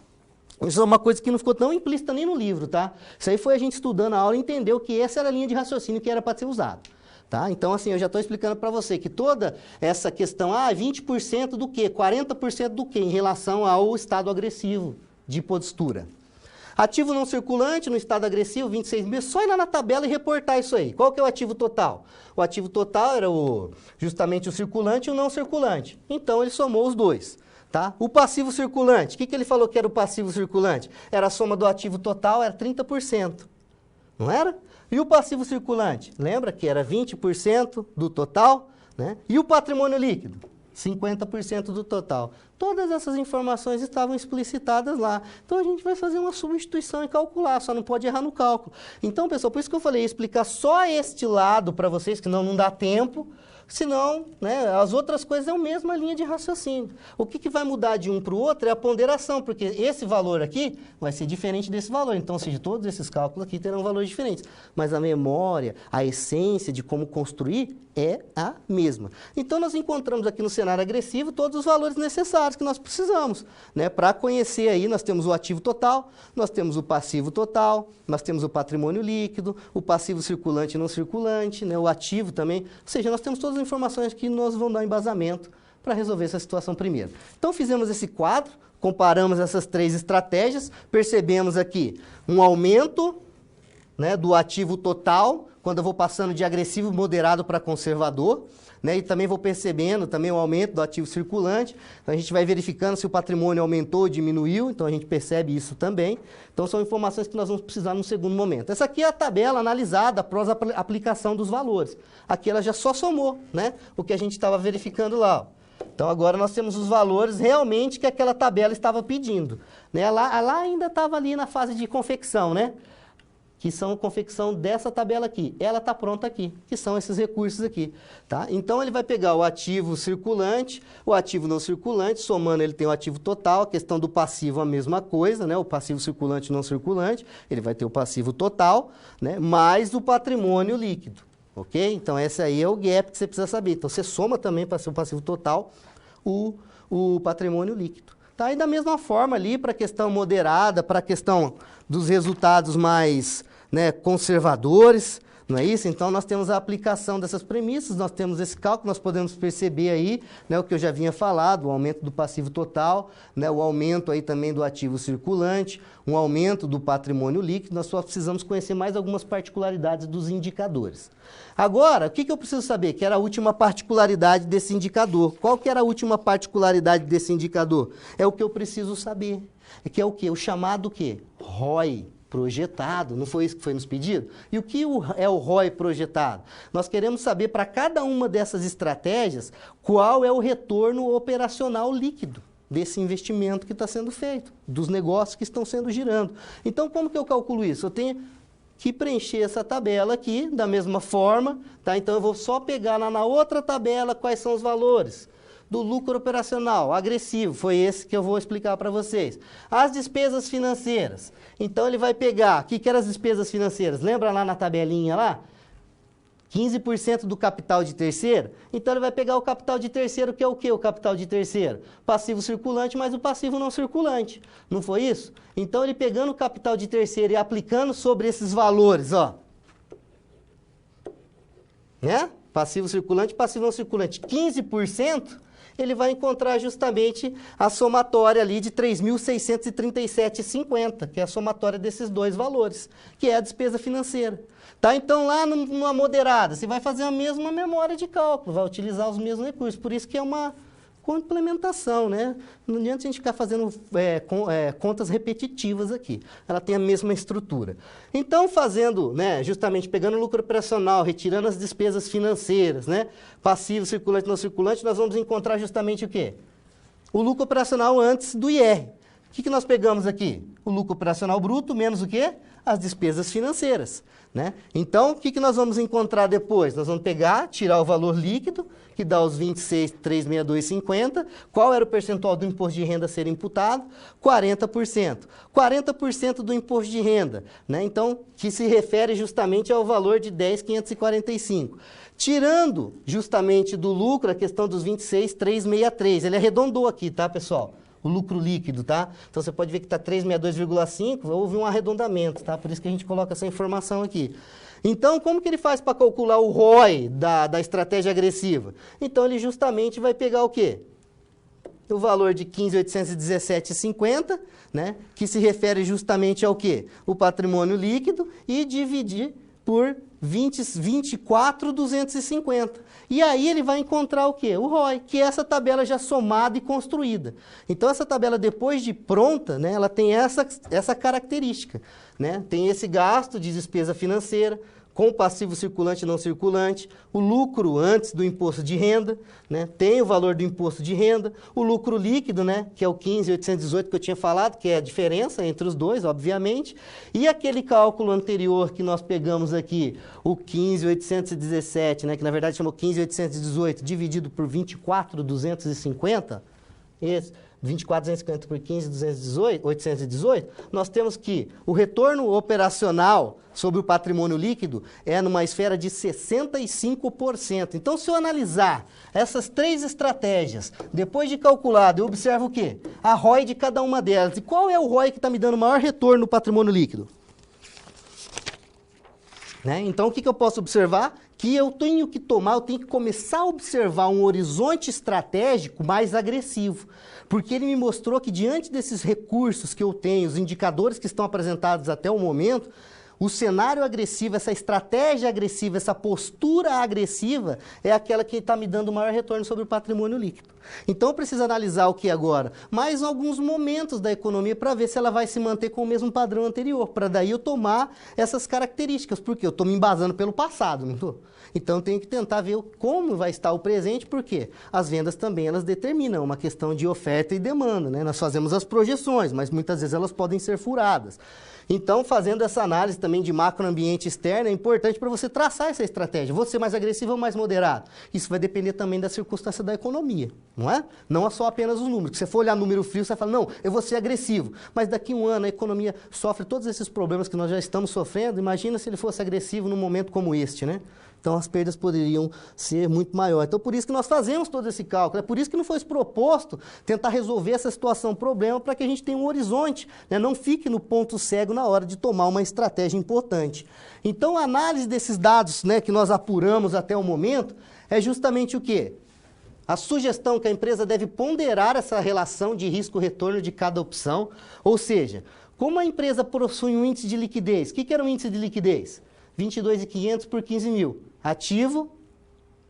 Isso é uma coisa que não ficou tão implícita nem no livro, tá? Isso aí foi a gente estudando a aula e entendeu que essa era a linha de raciocínio que era para ser usada. Tá? Então, assim, eu já estou explicando para você que toda essa questão, 20% do quê? 40% do quê? Em relação ao estado agressivo de postura. Ativo não circulante no estado agressivo, 26 mil, só ir lá na tabela e reportar isso aí. Qual que é o ativo total? O ativo total era justamente o circulante e o não circulante. Então, ele somou os dois. Tá? O passivo circulante, o que ele falou que era o passivo circulante? Era a soma do ativo total, era 30%. Não era? E o passivo circulante? Lembra que era 20% do total? Né? E o patrimônio líquido? 50% do total. Todas essas informações estavam explicitadas lá. Então, a gente vai fazer uma substituição e calcular, só não pode errar no cálculo. Então, pessoal, por isso que eu falei, explicar só este lado para vocês, que não dá tempo, senão, né, as outras coisas é a mesma linha de raciocínio. O que vai mudar de um para o outro é a ponderação, porque esse valor aqui vai ser diferente desse valor. Então, ou seja, todos esses cálculos aqui terão valores diferentes. Mas a memória, a essência de como construir é a mesma. Então, nós encontramos aqui no cenário agressivo todos os valores necessários que nós precisamos, né? Para conhecer aí, nós temos o ativo total, nós temos o passivo total, nós temos o patrimônio líquido, o passivo circulante e não circulante, né? O ativo também. Ou seja, nós temos todas as informações que nós vamos dar embasamento para resolver essa situação primeiro. Então, fizemos esse quadro, comparamos essas três estratégias, percebemos aqui um aumento, né, do ativo total, quando eu vou passando de agressivo moderado para conservador, né, e também vou percebendo também o aumento do ativo circulante. Então, a gente vai verificando se o patrimônio aumentou ou diminuiu, então a gente percebe isso também. Então, são informações que nós vamos precisar no segundo momento. Essa aqui é a tabela analisada após a aplicação dos valores. Aqui ela já só somou, né, o que a gente estava verificando lá, ó. Então, agora nós temos os valores realmente que aquela tabela estava pedindo, né? Lá ainda estava ali na fase de confecção, né? que são a confecção dessa tabela aqui. Ela está pronta aqui, que são esses recursos aqui, tá? Então, ele vai pegar o ativo circulante, o ativo não circulante, somando ele tem o ativo total, a questão do passivo a mesma coisa, né? O passivo circulante e não circulante, ele vai ter o passivo total, né? Mais o patrimônio líquido, ok? Então, esse aí é o gap que você precisa saber. Então, você soma também para ser o passivo total o patrimônio líquido. Tá? E da mesma forma ali para a questão moderada, para a questão dos resultados mais, né, conservadores, não é isso? Então, nós temos a aplicação dessas premissas, nós temos esse cálculo, nós podemos perceber aí, né, o que eu já vinha falado, o aumento do passivo total, né, o aumento aí também do ativo circulante, um aumento do patrimônio líquido, nós só precisamos conhecer mais algumas particularidades dos indicadores. Agora, o que eu preciso saber? Que era a última particularidade desse indicador. Qual que era a última particularidade desse indicador? É o que eu preciso saber. Que é o quê? O chamado quê? ROI. Projetado, não foi isso que foi nos pedido? E o que é o ROI projetado? Nós queremos saber para cada uma dessas estratégias qual é o retorno operacional líquido desse investimento que está sendo feito, dos negócios que estão sendo girando. Então, como que eu calculo isso? Eu tenho que preencher essa tabela aqui da mesma forma, tá? Então, eu vou só pegar lá na outra tabela quais são os valores do lucro operacional agressivo, foi esse que eu vou explicar para vocês. As despesas financeiras. Então, ele vai pegar, o que eram as despesas financeiras? Lembra lá na tabelinha lá? 15% do capital de terceiro. Então, ele vai pegar o capital de terceiro, que é o quê? O capital de terceiro? Passivo circulante, mas o passivo não circulante. Não foi isso? Então, ele pegando o capital de terceiro e aplicando sobre esses valores, ó. Né? Passivo circulante, passivo não circulante. 15%. Ele vai encontrar justamente a somatória ali de 3.637,50, que é a somatória desses dois valores, que é a despesa financeira. Tá? Então, lá numa moderada, você vai fazer a mesma memória de cálculo, vai utilizar os mesmos recursos, por isso que é uma complementação, né? Não adianta a gente ficar fazendo contas repetitivas aqui. Ela tem a mesma estrutura. Então, fazendo, né, justamente pegando o lucro operacional, retirando as despesas financeiras, né, passivo, circulante, não circulante, nós vamos encontrar justamente o quê? O lucro operacional antes do IR. O que nós pegamos aqui? O lucro operacional bruto menos o quê? As despesas financeiras, né? Então, o que nós vamos encontrar depois? Nós vamos pegar, tirar o valor líquido, que dá os 26.362,50. Qual era o percentual do imposto de renda a ser imputado? 40%. 40% do imposto de renda, né? Então, que se refere justamente ao valor de 10.545. Tirando justamente do lucro a questão dos 26.363. Ele arredondou aqui, tá, pessoal? O lucro líquido, tá? Então, você pode ver que está 362,5, houve um arredondamento, tá? Por isso que a gente coloca essa informação aqui. Então, como que ele faz para calcular o ROI da estratégia agressiva? Então, ele justamente vai pegar o quê? O valor de 15.817,50, né? Que se refere justamente ao quê? O patrimônio líquido e dividir por 24.250. E aí ele vai encontrar o quê? O ROI, que é essa tabela já somada e construída. Então, essa tabela, depois de pronta, né, ela tem essa característica, né? Tem esse gasto de despesa financeira, com passivo circulante e não circulante, o lucro antes do imposto de renda, né? Tem o valor do imposto de renda, o lucro líquido, né? Que é o 15.818 que eu tinha falado, que é a diferença entre os dois, obviamente, e aquele cálculo anterior que nós pegamos aqui, o 15.817, né? Que na verdade chamou 15.818, dividido por 24.250, esse 24.250 por 15.818, nós temos que o retorno operacional sobre o patrimônio líquido é numa esfera de 65%. Então, se eu analisar essas três estratégias, depois de calculado, eu observo o quê? A ROI de cada uma delas. E qual é o ROI que está me dando maior retorno no patrimônio líquido? Né? Então, o que eu posso observar? Que eu tenho que começar a observar um horizonte estratégico mais agressivo. Porque ele me mostrou que diante desses recursos que eu tenho, os indicadores que estão apresentados até o momento, o cenário agressivo, essa estratégia agressiva, essa postura agressiva é aquela que está me dando maior retorno sobre o patrimônio líquido. Então, eu preciso analisar o que agora? Mais alguns momentos da economia para ver se ela vai se manter com o mesmo padrão anterior, para daí eu tomar essas características, porque eu estou me embasando pelo passado, não estou? Então, eu tenho que tentar ver como vai estar o presente, porque as vendas também elas determinam uma questão de oferta e demanda, né? Nós fazemos as projeções, mas muitas vezes elas podem ser furadas. Então, fazendo essa análise também também de macroambiente externo, é importante para você traçar essa estratégia. Vou ser mais agressivo ou mais moderado? Isso vai depender também da circunstância da economia, não é? Não é só apenas os números. Se você for olhar número frio, você vai falar, não, eu vou ser agressivo. Mas daqui a um ano a economia sofre todos esses problemas que nós já estamos sofrendo. Imagina se ele fosse agressivo num momento como este, né? Então, as perdas poderiam ser muito maiores. Então, por isso que nós fazemos todo esse cálculo. É por isso que não foi proposto tentar resolver essa situação, problema, para que a gente tenha um horizonte, né? Não fique no ponto cego na hora de tomar uma estratégia importante. Então, a análise desses dados, né, que nós apuramos até o momento é justamente o quê? A sugestão que a empresa deve ponderar essa relação de risco-retorno de cada opção. Ou seja, como a empresa possui um índice de liquidez, o que era o índice de liquidez? 22.500 por 15 mil. Ativo,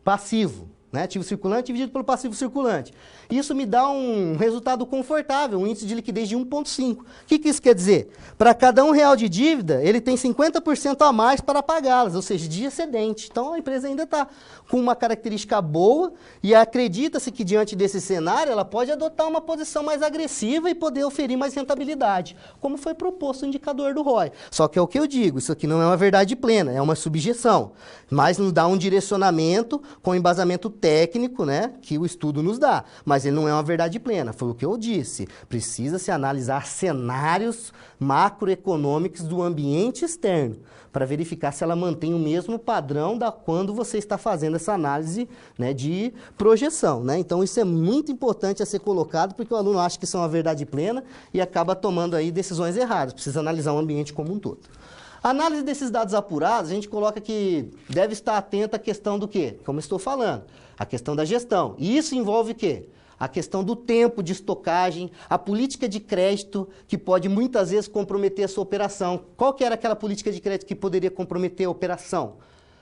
passivo, né? Ativo circulante dividido pelo passivo circulante. Isso me dá um resultado confortável, um índice de liquidez de 1,5. O que isso quer dizer? Para cada R$1 de dívida, ele tem 50% a mais para pagá-las, ou seja, de excedente. Então, a empresa ainda está com uma característica boa e acredita-se que, diante desse cenário, ela pode adotar uma posição mais agressiva e poder oferir mais rentabilidade, como foi proposto o indicador do ROI. Só que é o que eu digo, isso aqui não é uma verdade plena, é uma subjeção, mas nos dá um direcionamento com embasamento técnico, né, que o estudo nos dá. Mas ele não é uma verdade plena, foi o que eu disse. Precisa-se analisar cenários macroeconômicos do ambiente externo para verificar se ela mantém o mesmo padrão da quando você está fazendo essa análise, né, de projeção, né? Então, isso é muito importante a ser colocado, porque o aluno acha que isso é uma verdade plena e acaba tomando aí decisões erradas. Precisa analisar o ambiente como um todo. A análise desses dados apurados, a gente coloca que deve estar atento à questão do quê? Como eu estou falando, a questão da gestão. E isso envolve o quê? A questão do tempo de estocagem, a política de crédito, que pode muitas vezes comprometer a sua operação. Qual que era aquela política de crédito que poderia comprometer a operação?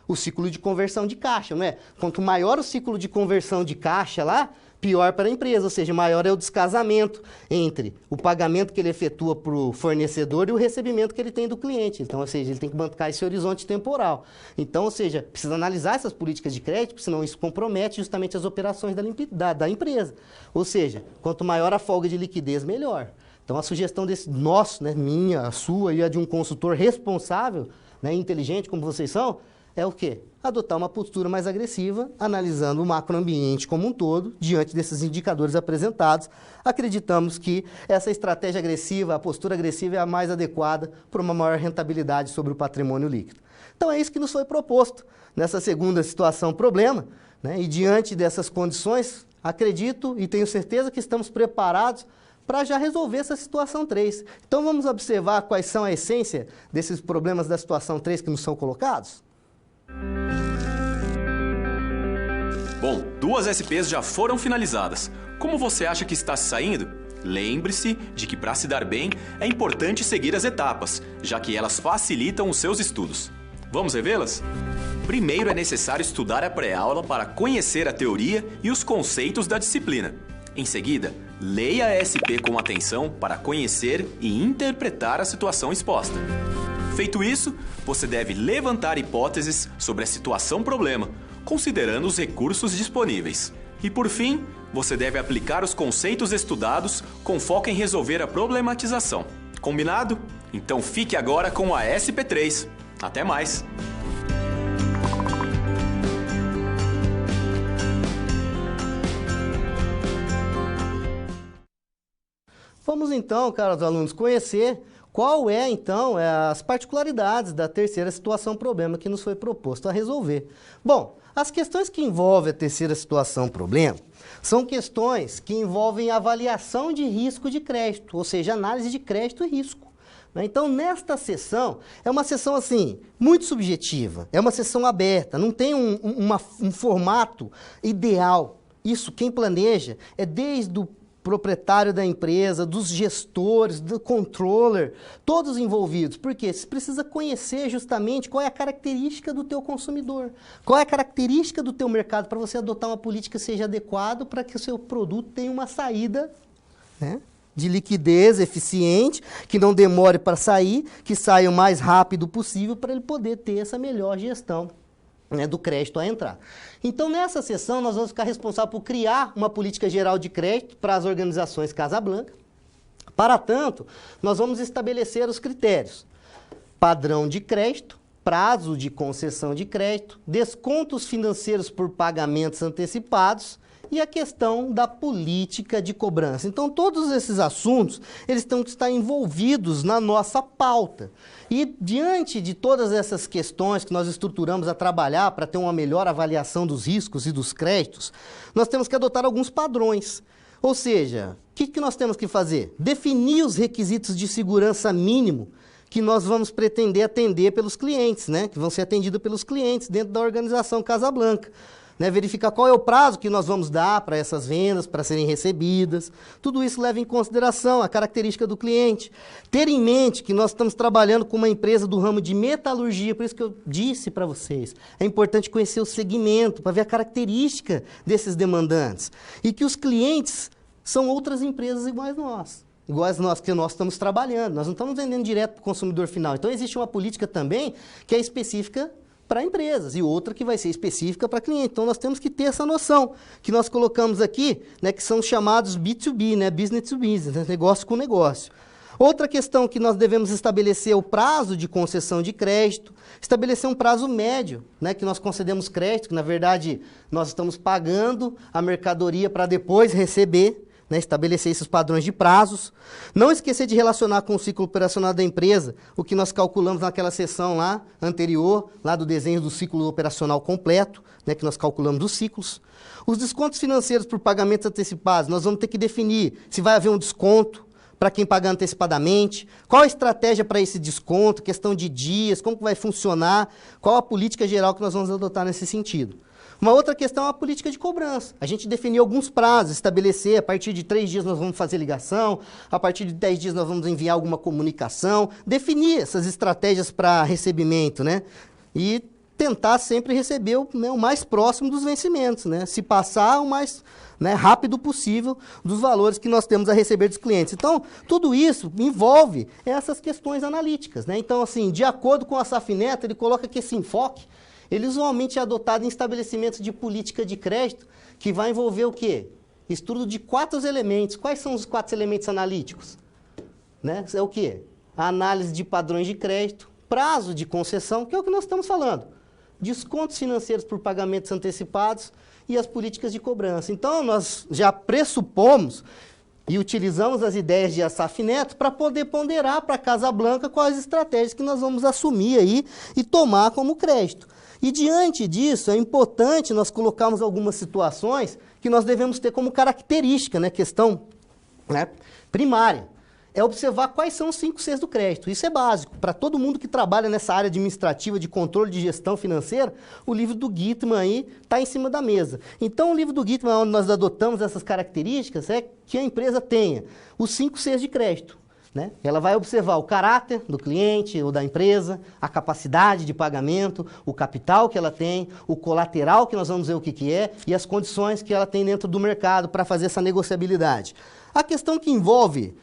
O ciclo de conversão de caixa, não é? Quanto maior o ciclo de conversão de caixa lá, pior para a empresa, ou seja, maior é o descasamento entre o pagamento que ele efetua para o fornecedor e o recebimento que ele tem do cliente. Então, ou seja, ele tem que bancar esse horizonte temporal. Então, ou seja, precisa analisar essas políticas de crédito, senão isso compromete justamente as operações da empresa. Ou seja, quanto maior a folga de liquidez, melhor. Então, a sugestão desse nosso, né, minha, a sua e a de um consultor responsável, né, inteligente como vocês são, é o quê? Adotar uma postura mais agressiva, analisando o macroambiente como um todo, diante desses indicadores apresentados. Acreditamos que essa estratégia agressiva, a postura agressiva é a mais adequada para uma maior rentabilidade sobre o patrimônio líquido. Então é isso que nos foi proposto nessa segunda situação problema, né? E diante dessas condições, acredito e tenho certeza que estamos preparados para já resolver essa situação 3. Então vamos observar quais são a essência desses problemas da situação 3 que nos são colocados? Bom, 2 SPs já foram finalizadas. Como você acha que está se saindo? Lembre-se de que para se dar bem é importante seguir as etapas, já que elas facilitam os seus estudos. Vamos revê-las? Primeiro é necessário estudar a pré-aula para conhecer a teoria e os conceitos da disciplina. Em seguida, leia a SP com atenção para conhecer e interpretar a situação exposta. Feito isso, você deve levantar hipóteses sobre a situação-problema, considerando os recursos disponíveis. E por fim, você deve aplicar os conceitos estudados com foco em resolver a problematização. Combinado? Então fique agora com a SP3. Até mais! Vamos então, caros alunos, conhecer qual é, então, as particularidades da terceira situação-problema que nos foi proposto a resolver. Bom, as questões que envolvem a terceira situação-problema são questões que envolvem avaliação de risco de crédito, ou seja, análise de crédito e risco. Então, nesta sessão, é uma sessão, assim, muito subjetiva, é uma sessão aberta, não tem um formato ideal. Isso, quem planeja, é desde o proprietário da empresa, dos gestores, do controller, todos envolvidos. Por quê? Você precisa conhecer justamente qual é a característica do teu consumidor, qual é a característica do teu mercado para você adotar uma política que seja adequada para que o seu produto tenha uma saída, né, de liquidez eficiente, que não demore para sair, que saia o mais rápido possível para ele poder ter essa melhor gestão, né, do crédito a entrar. Então, nessa sessão, nós vamos ficar responsáveis por criar uma política geral de crédito para as organizações Casa Blanca. Para tanto, nós vamos estabelecer os critérios. padrão de crédito, prazo de concessão de crédito, descontos financeiros por pagamentos antecipados e a questão da política de cobrança. Então, todos esses assuntos, eles têm que estar envolvidos na nossa pauta. E, diante de todas essas questões que nós estruturamos a trabalhar para ter uma melhor avaliação dos riscos e dos créditos, nós temos que adotar alguns padrões. Ou seja, o que nós temos que fazer? Definir os requisitos de segurança mínimo que nós vamos pretender atender pelos clientes, né? Que vão ser atendidos pelos clientes dentro da organização Casa Blanca. Né, verificar qual é o prazo que nós vamos dar para essas vendas, para serem recebidas. Tudo isso leva em consideração a característica do cliente. Ter em mente que nós estamos trabalhando com uma empresa do ramo de metalurgia, por isso que eu disse para vocês, é importante conhecer o segmento, para ver a característica desses demandantes. E que os clientes são outras empresas iguais nós, que nós estamos trabalhando. Nós não estamos vendendo direto para o consumidor final. Então, existe uma política também que é específica para empresas e outra que vai ser específica para cliente. Então, nós temos que ter essa noção que nós colocamos aqui, né, que são chamados B2B, né, business to business, né, negócio com negócio. Outra questão que nós devemos estabelecer é o prazo de concessão de crédito, estabelecer um prazo médio, né, que nós concedemos crédito, que na verdade nós estamos pagando a mercadoria para depois receber, né, estabelecer esses padrões de prazos. Não esquecer de relacionar com o ciclo operacional da empresa, o que nós calculamos naquela sessão lá anterior, lá do desenho do ciclo operacional completo, né, que nós calculamos os ciclos. Os descontos financeiros por pagamentos antecipados, nós vamos ter que definir se vai haver um desconto para quem paga antecipadamente, qual a estratégia para esse desconto, questão de dias, como que vai funcionar, qual a política geral que nós vamos adotar nesse sentido. Uma outra questão é a política de cobrança. A gente definiu alguns prazos, estabelecer, a partir de 3 dias nós vamos fazer ligação, a partir de 10 dias nós vamos enviar alguma comunicação, definir essas estratégias para recebimento, né? E tentar sempre receber o mais próximo dos vencimentos, né? Se passar o mais, né, rápido possível dos valores que nós temos a receber dos clientes. Então, tudo isso envolve essas questões analíticas, né? Então, assim, de acordo com a Safineto, ele coloca que esse enfoque ele usualmente é adotado em estabelecimentos de política de crédito, que vai envolver o quê? Estudo de 4 elementos. Quais são os 4 elementos analíticos? Né? É o quê? A análise de padrões de crédito, prazo de concessão, que é o que nós estamos falando, descontos financeiros por pagamentos antecipados e as políticas de cobrança. Então, nós já pressupomos e utilizamos as ideias de Safineto para poder ponderar para a Casa Blanca quais estratégias que nós vamos assumir aí e tomar como crédito. E diante disso, é importante nós colocarmos algumas situações que nós devemos ter como característica, né, questão, né, primária. É observar quais são os 5 Cs do crédito. Isso é básico. Para todo mundo que trabalha nessa área administrativa de controle de gestão financeira, o livro do Gitman aí está em cima da mesa. Então, o livro do Gitman, onde nós adotamos essas características, é que a empresa tenha os 5 Cs de crédito. Né? Ela vai observar o caráter do cliente ou da empresa, a capacidade de pagamento, o capital que ela tem, o colateral que nós vamos ver o que é e as condições que ela tem dentro do mercado para fazer essa negociabilidade. A questão que envolve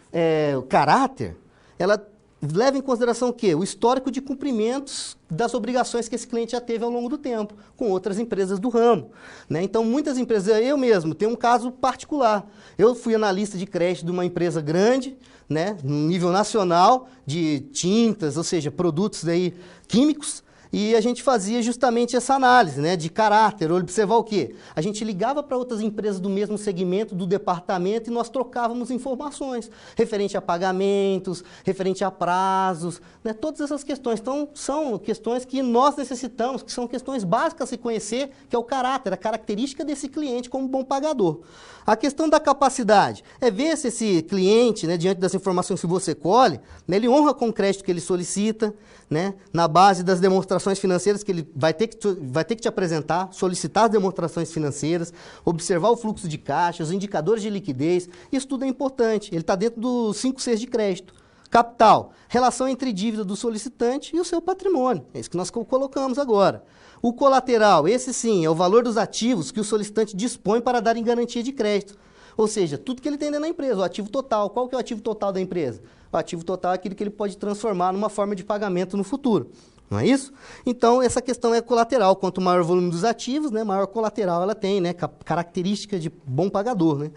o caráter, ela leva em consideração o quê? O histórico de cumprimentos das obrigações que esse cliente já teve ao longo do tempo, com outras empresas do ramo. Né? Então, muitas empresas, eu mesmo, tenho um caso particular. Eu fui analista de crédito de uma empresa grande, né, no nível nacional, de tintas, ou seja, produtos aí, químicos, e a gente fazia justamente essa análise, né, de caráter, observar o quê? A gente ligava para outras empresas do mesmo segmento, do departamento, e nós trocávamos informações, referente a pagamentos, referente a prazos, né, todas essas questões. Então, são questões que nós necessitamos, que são questões básicas a se conhecer, que é o caráter, a característica desse cliente como bom pagador. A questão da capacidade é ver se esse cliente, né, diante das informações que você colhe, né, ele honra com o crédito que ele solicita, né, na base das demonstrações financeiras que ele vai ter que te apresentar, solicitar as demonstrações financeiras, observar o fluxo de caixa, os indicadores de liquidez. Isso tudo é importante. Ele está dentro dos 5 Cs de crédito. Capital, relação entre dívida do solicitante e o seu patrimônio. É isso que nós colocamos agora. O colateral, esse sim, é o valor dos ativos que o solicitante dispõe para dar em garantia de crédito. Ou seja, tudo que ele tem dentro da empresa, o ativo total. Qual que é o ativo total da empresa? O ativo total é aquilo que ele pode transformar numa forma de pagamento no futuro. Não é isso? Então, essa questão é colateral. Quanto maior o volume dos ativos, né, maior colateral ela tem, né, característica de bom pagador. Né?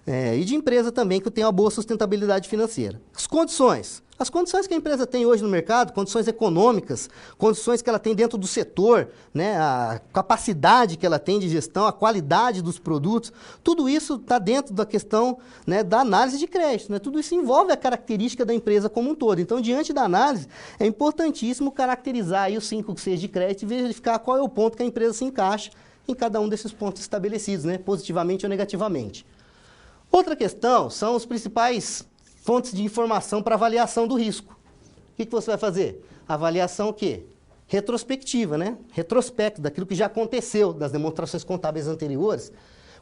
e de empresa também que tem uma boa sustentabilidade financeira. As condições que a empresa tem hoje no mercado, condições econômicas, condições que ela tem dentro do setor, né, a capacidade que ela tem de gestão, a qualidade dos produtos, tudo isso está dentro da questão, né, da análise de crédito. Né? Tudo isso envolve a característica da empresa como um todo. Então, diante da análise, é importantíssimo caracterizar aí os 5 Cs de crédito e verificar qual é o ponto que a empresa se encaixa em cada um desses pontos estabelecidos, né, positivamente ou negativamente. Outra questão são os principais fontes de informação para avaliação do risco. O que você vai fazer? Avaliação o quê? Retrospectiva, né? Retrospecto daquilo que já aconteceu, das demonstrações contábeis anteriores.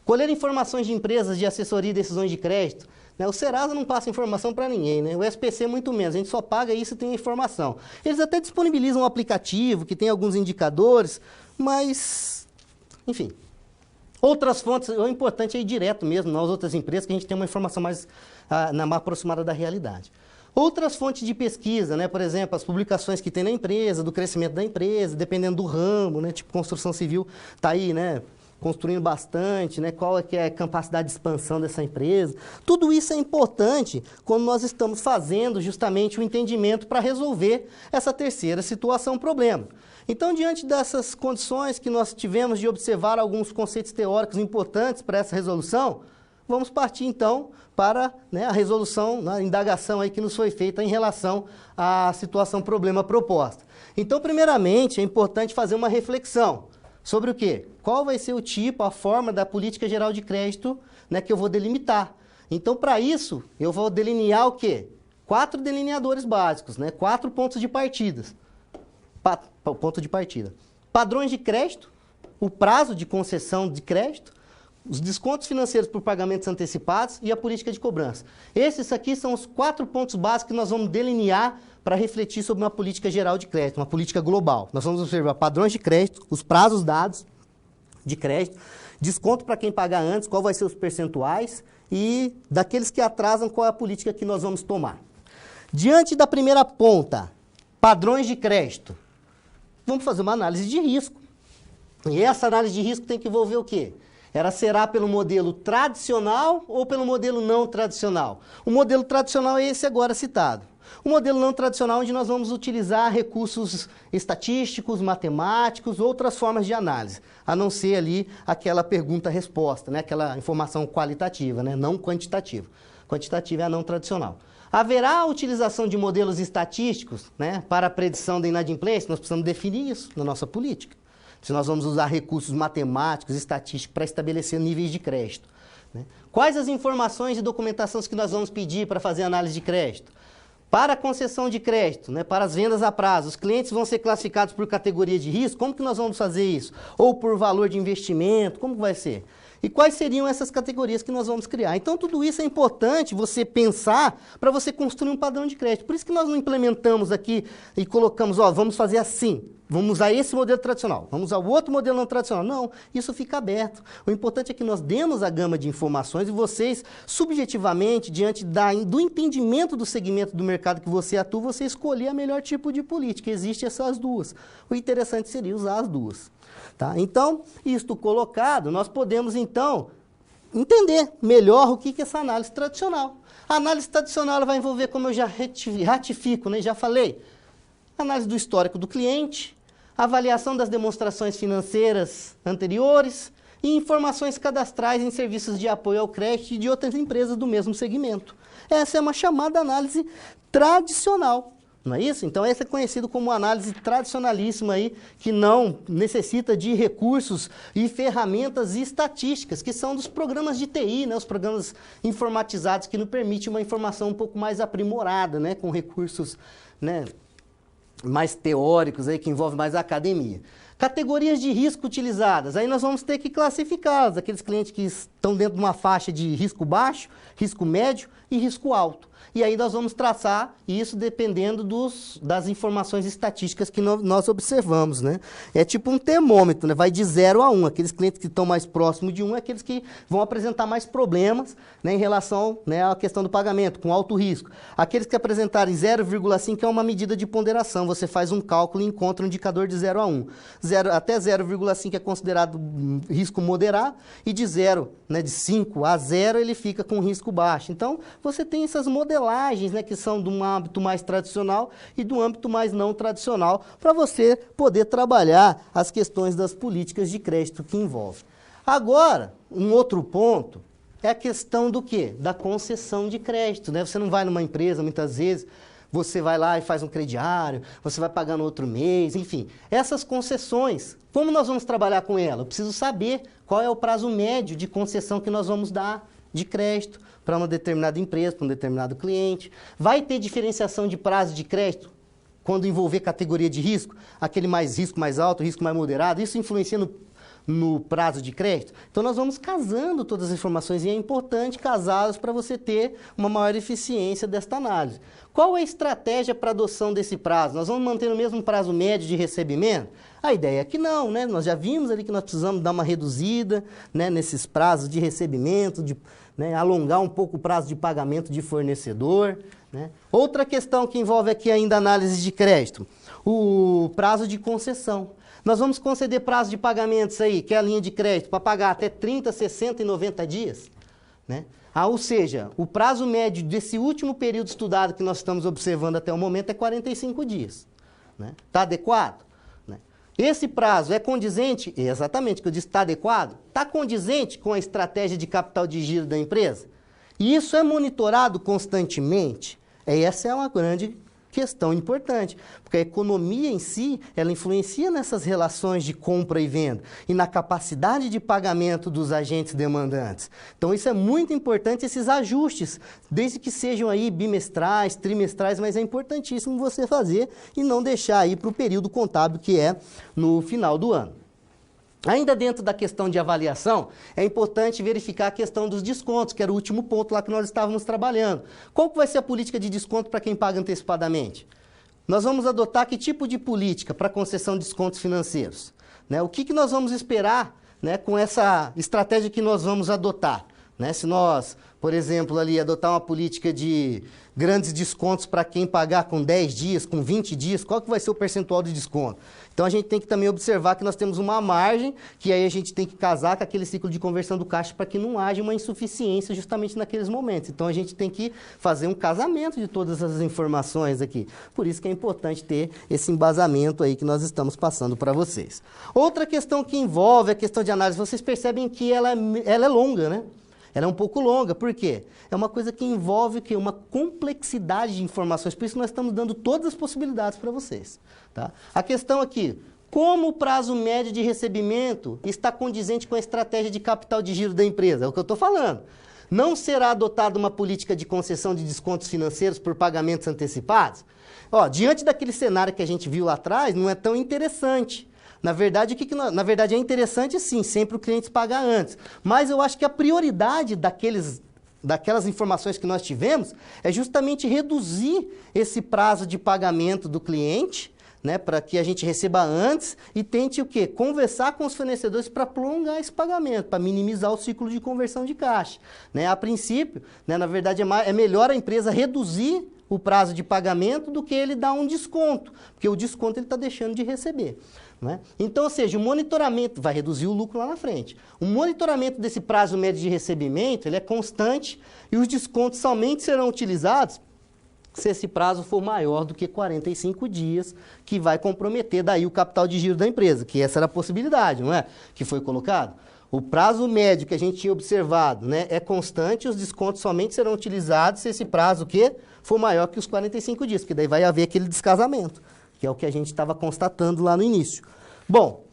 Colher informações de empresas de assessoria e decisões de crédito. Né? O Serasa não passa informação para ninguém, né? O SPC muito menos, a gente só paga isso e tem informação. Eles até disponibilizam um aplicativo que tem alguns indicadores, mas, enfim. Outras fontes, o importante é ir direto mesmo nas outras empresas, que a gente tem uma informação mais aproximada da realidade. Outras fontes de pesquisa, né? Por exemplo, as publicações que tem na empresa, do crescimento da empresa, dependendo do ramo, né? Tipo construção civil, está aí, né? Construindo bastante, né? Qual é que é a capacidade de expansão dessa empresa. Tudo isso é importante quando nós estamos fazendo justamente o entendimento para resolver essa terceira situação, problema. Então, diante dessas condições que nós tivemos de observar alguns conceitos teóricos importantes para essa resolução, vamos partir, então, para, né, a resolução, a indagação aí que nos foi feita em relação à situação problema proposta. Então, primeiramente, é importante fazer uma reflexão sobre o quê? Qual vai ser o tipo, a forma da política geral de crédito, né, que eu vou delimitar. Então, para isso, eu vou delinear o quê? 4 delineadores básicos, né, 4 pontos de partida. Padrões de crédito, o prazo de concessão de crédito, os descontos financeiros por pagamentos antecipados e a política de cobrança. Esses aqui são os 4 pontos básicos que nós vamos delinear para refletir sobre uma política geral de crédito, uma política global. Nós vamos observar padrões de crédito, os prazos dados de crédito, desconto para quem pagar antes, qual vai ser os percentuais e daqueles que atrasam, qual é a política que nós vamos tomar. Diante da primeira ponta, padrões de crédito, vamos fazer uma análise de risco. E essa análise de risco tem que envolver o quê? Será pelo modelo tradicional ou pelo modelo não tradicional? O modelo tradicional é esse agora citado. O modelo não tradicional, onde nós vamos utilizar recursos estatísticos, matemáticos, outras formas de análise, a não ser ali aquela pergunta-resposta, né? Aquela informação qualitativa, né? Não quantitativa. Quantitativa é a não tradicional. Haverá a utilização de modelos estatísticos, né, para a predição da inadimplência? Nós precisamos definir isso na nossa política. Se nós vamos usar recursos matemáticos, estatísticos, para estabelecer níveis de crédito. Né? Quais as informações e documentações que nós vamos pedir para fazer análise de crédito? Para a concessão de crédito, né, para as vendas a prazo, os clientes vão ser classificados por categoria de risco? Como que nós vamos fazer isso? Ou por valor de investimento? Como que vai ser? E quais seriam essas categorias que nós vamos criar? Então, tudo isso é importante você pensar para você construir um padrão de crédito. Por isso que nós não implementamos aqui e colocamos, vamos fazer assim, vamos usar esse modelo tradicional, vamos usar o outro modelo não tradicional. Não, isso fica aberto. O importante é que nós demos a gama de informações e vocês, subjetivamente, diante do entendimento do segmento do mercado que você atua, você escolher a melhor tipo de política. Existem essas duas. O interessante seria usar as duas. Tá? Então, isto colocado, nós podemos, então, entender melhor o que é essa análise tradicional. A análise tradicional ela vai envolver, como eu já ratifico, né? Já falei, análise do histórico do cliente, avaliação das demonstrações financeiras anteriores e informações cadastrais em serviços de apoio ao crédito e de outras empresas do mesmo segmento. Essa é uma chamada análise tradicional. Não é isso? Então, essa é conhecido como análise tradicionalíssima aí, que não necessita de recursos e ferramentas estatísticas, que são dos programas de TI, né? Os programas informatizados que nos permitem uma informação um pouco mais aprimorada, né? Com recursos, né, mais teóricos, aí, que envolvem mais a academia. Categorias de risco utilizadas. Aí nós vamos ter que classificá-las. Aqueles clientes que estão dentro de uma faixa de risco baixo, risco médio e risco alto. E aí nós vamos traçar isso dependendo das informações estatísticas que nós observamos, né? É tipo um termômetro, né? Vai de 0 a 1. Aqueles clientes que estão mais próximos de 1 é aqueles que vão apresentar mais problemas, né, em relação, né, à questão do pagamento, com alto risco. Aqueles que apresentarem 0,5 é uma medida de ponderação. Você faz um cálculo e encontra um indicador de 0 a 1. até 0,5 é considerado risco moderado, e de 0, né, de 5 a 0, ele fica com risco baixo. Então, você tem essas modelagens, né, que são de um âmbito mais tradicional e do âmbito mais não tradicional, para você poder trabalhar as questões das políticas de crédito que envolve. Agora, um outro ponto é a questão do quê? Da concessão de crédito, né? Você não vai numa empresa, muitas vezes, você vai lá e faz um crediário, você vai pagar no outro mês, enfim. Essas concessões, como nós vamos trabalhar com ela? Eu preciso saber qual é o prazo médio de concessão que nós vamos dar de crédito para uma determinada empresa, para um determinado cliente. Vai ter diferenciação de prazo de crédito quando envolver categoria de risco? Aquele mais risco mais alto, risco mais moderado, isso influencia no prazo de crédito? Então, nós vamos casando todas as informações e é importante casá-las para você ter uma maior eficiência desta análise. Qual é a estratégia para adoção desse prazo? Nós vamos manter o mesmo prazo médio de recebimento? A ideia é que não, né? Nós já vimos ali que nós precisamos dar uma reduzida, né, nesses prazos de recebimento, né, alongar um pouco o prazo de pagamento de fornecedor, né? Outra questão que envolve aqui ainda a análise de crédito, o prazo de concessão. Nós vamos conceder prazo de pagamentos aí, que é a linha de crédito, para pagar até 30, 60 e 90 dias, né? Ou seja, o prazo médio desse último período estudado que nós estamos observando até o momento é 45 dias. Está adequado? Né? Esse prazo é condizente? Exatamente, que eu disse, está adequado? Está condizente com a estratégia de capital de giro da empresa? E isso é monitorado constantemente? Essa é uma grande questão importante, porque a economia em si, ela influencia nessas relações de compra e venda e na capacidade de pagamento dos agentes demandantes. Então, isso é muito importante, esses ajustes, desde que sejam aí bimestrais, trimestrais, mas é importantíssimo você fazer e não deixar aí para o período contábil que é no final do ano. Ainda dentro da questão de avaliação, é importante verificar a questão dos descontos, que era o último ponto lá que nós estávamos trabalhando. Qual que vai ser a política de desconto para quem paga antecipadamente? Nós vamos adotar que tipo de política para concessão de descontos financeiros? Né? O que nós vamos esperar, né, com essa estratégia que nós vamos adotar? Né? Se nós, por exemplo, ali adotar uma política de grandes descontos para quem pagar com 10 dias, com 20 dias, qual que vai ser o percentual de desconto? Então, a gente tem que também observar que nós temos uma margem, que aí a gente tem que casar com aquele ciclo de conversão do caixa para que não haja uma insuficiência justamente naqueles momentos. Então, a gente tem que fazer um casamento de todas as informações aqui. Por isso que é importante ter esse embasamento aí que nós estamos passando para vocês. Outra questão que envolve a questão de análise, vocês percebem que ela é longa, né? Ela é um pouco longa, por quê? É uma coisa que envolve uma complexidade de informações, por isso nós estamos dando todas as possibilidades para vocês. Tá? A questão aqui, como o prazo médio de recebimento está condizente com a estratégia de capital de giro da empresa? É o que eu estou falando. Não será adotada uma política de concessão de descontos financeiros por pagamentos antecipados? Diante daquele cenário que a gente viu lá atrás, não é tão interessante. Na verdade, na verdade, é interessante sim, sempre o cliente pagar antes. Mas eu acho que a prioridade daquelas informações que nós tivemos é justamente reduzir esse prazo de pagamento do cliente, né, para que a gente receba antes e tente o quê? Conversar com os fornecedores para prolongar esse pagamento, para minimizar o ciclo de conversão de caixa. Né? A princípio, né, na verdade, é melhor a empresa reduzir o prazo de pagamento do que ele dar um desconto, porque o desconto ele está deixando de receber. Né? Então, ou seja, o monitoramento vai reduzir o lucro lá na frente. O monitoramento desse prazo médio de recebimento ele é constante e os descontos somente serão utilizados se esse prazo for maior do que 45 dias, que vai comprometer daí o capital de giro da empresa, que essa era a possibilidade, não é? Que foi colocado. O prazo médio que a gente tinha observado, né, é constante e os descontos somente serão utilizados se esse prazo for maior que os 45 dias, porque daí vai haver aquele descasamento, que é o que a gente estava constatando lá no início. Bom,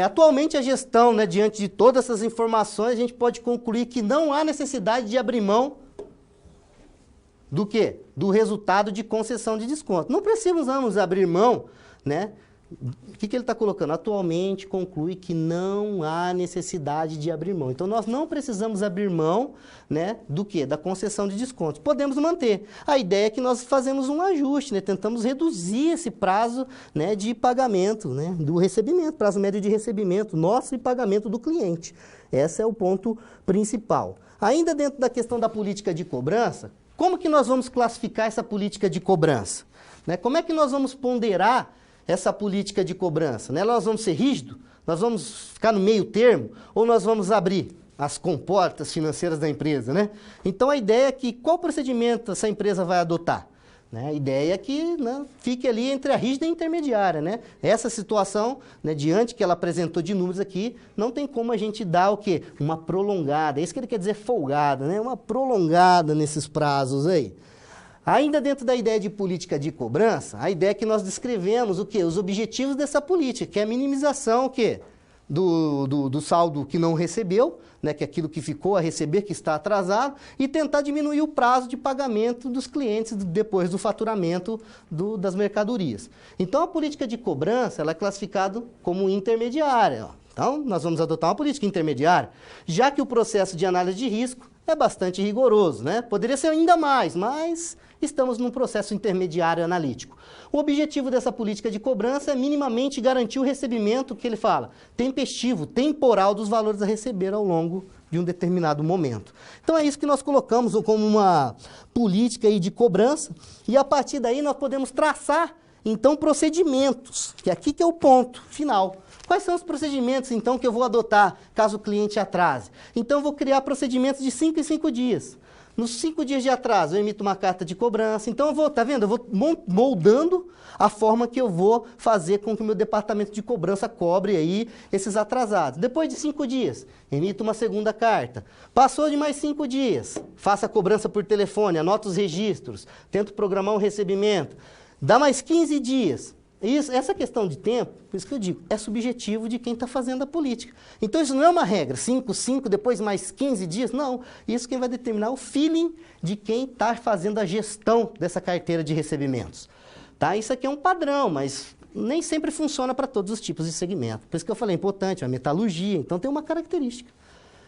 atualmente a gestão, né, diante de todas essas informações, a gente pode concluir que não há necessidade de abrir mão do quê? Do resultado de concessão de desconto. Não precisamos abrir mão, né? O que ele está colocando? Atualmente conclui que não há necessidade de abrir mão. Então, nós não precisamos abrir mão, né, do quê? Da concessão de descontos. Podemos manter. A ideia é que nós fazemos um ajuste, né? Tentamos reduzir esse prazo, né, de pagamento, né, do recebimento, prazo médio de recebimento nosso e pagamento do cliente. Esse é o ponto principal. Ainda dentro da questão da política de cobrança, como que nós vamos classificar essa política de cobrança? Né? Como é que nós vamos ponderar essa política de cobrança? Né? Nós vamos ser rígidos? Nós vamos ficar no meio termo? Ou nós vamos abrir as comportas financeiras da empresa, né? Então a ideia é que qual procedimento essa empresa vai adotar? Né? A ideia é que, né, fique ali entre a rígida e a intermediária, né? Essa situação, né, diante que ela apresentou de números aqui, não tem como a gente dar o quê? Uma prolongada, é isso que ele quer dizer folgada, né? Uma prolongada nesses prazos aí. Ainda dentro da ideia de política de cobrança, a ideia é que nós descrevemos o quê? Os objetivos dessa política, que é a minimização o quê? Do saldo que não recebeu, né, que é aquilo que ficou a receber, que está atrasado, e tentar diminuir o prazo de pagamento dos clientes depois do faturamento das mercadorias. Então, a política de cobrança ela é classificada como intermediária. Ó. Então, nós vamos adotar uma política intermediária, já que o processo de análise de risco é bastante rigoroso, né? Poderia ser ainda mais, mas estamos num processo intermediário analítico. O objetivo dessa política de cobrança é minimamente garantir o recebimento, que ele fala, tempestivo, temporal dos valores a receber ao longo de um determinado momento. Então é isso que nós colocamos como uma política aí de cobrança e a partir daí nós podemos traçar, então, procedimentos, que aqui que é o ponto final. Quais são os procedimentos, então, que eu vou adotar caso o cliente atrase? Então, eu vou criar procedimentos de 5 em 5 dias. Nos 5 dias de atraso, eu emito uma carta de cobrança. Então, eu vou, tá vendo? Eu vou moldando a forma que eu vou fazer com que o meu departamento de cobrança cobre aí esses atrasados. Depois de 5 dias, emito uma segunda carta. Passou de mais 5 dias, faça a cobrança por telefone, anota os registros, tento programar um recebimento. Dá mais 15 dias. Essa questão de tempo, por isso que eu digo, é subjetivo de quem está fazendo a política. Então, isso não é uma regra, 5, depois mais 15 dias, não. Isso quem vai determinar é o feeling de quem está fazendo a gestão dessa carteira de recebimentos. Tá? Isso aqui é um padrão, mas nem sempre funciona para todos os tipos de segmento. Por isso que eu falei, é importante, a metalurgia, então tem uma característica.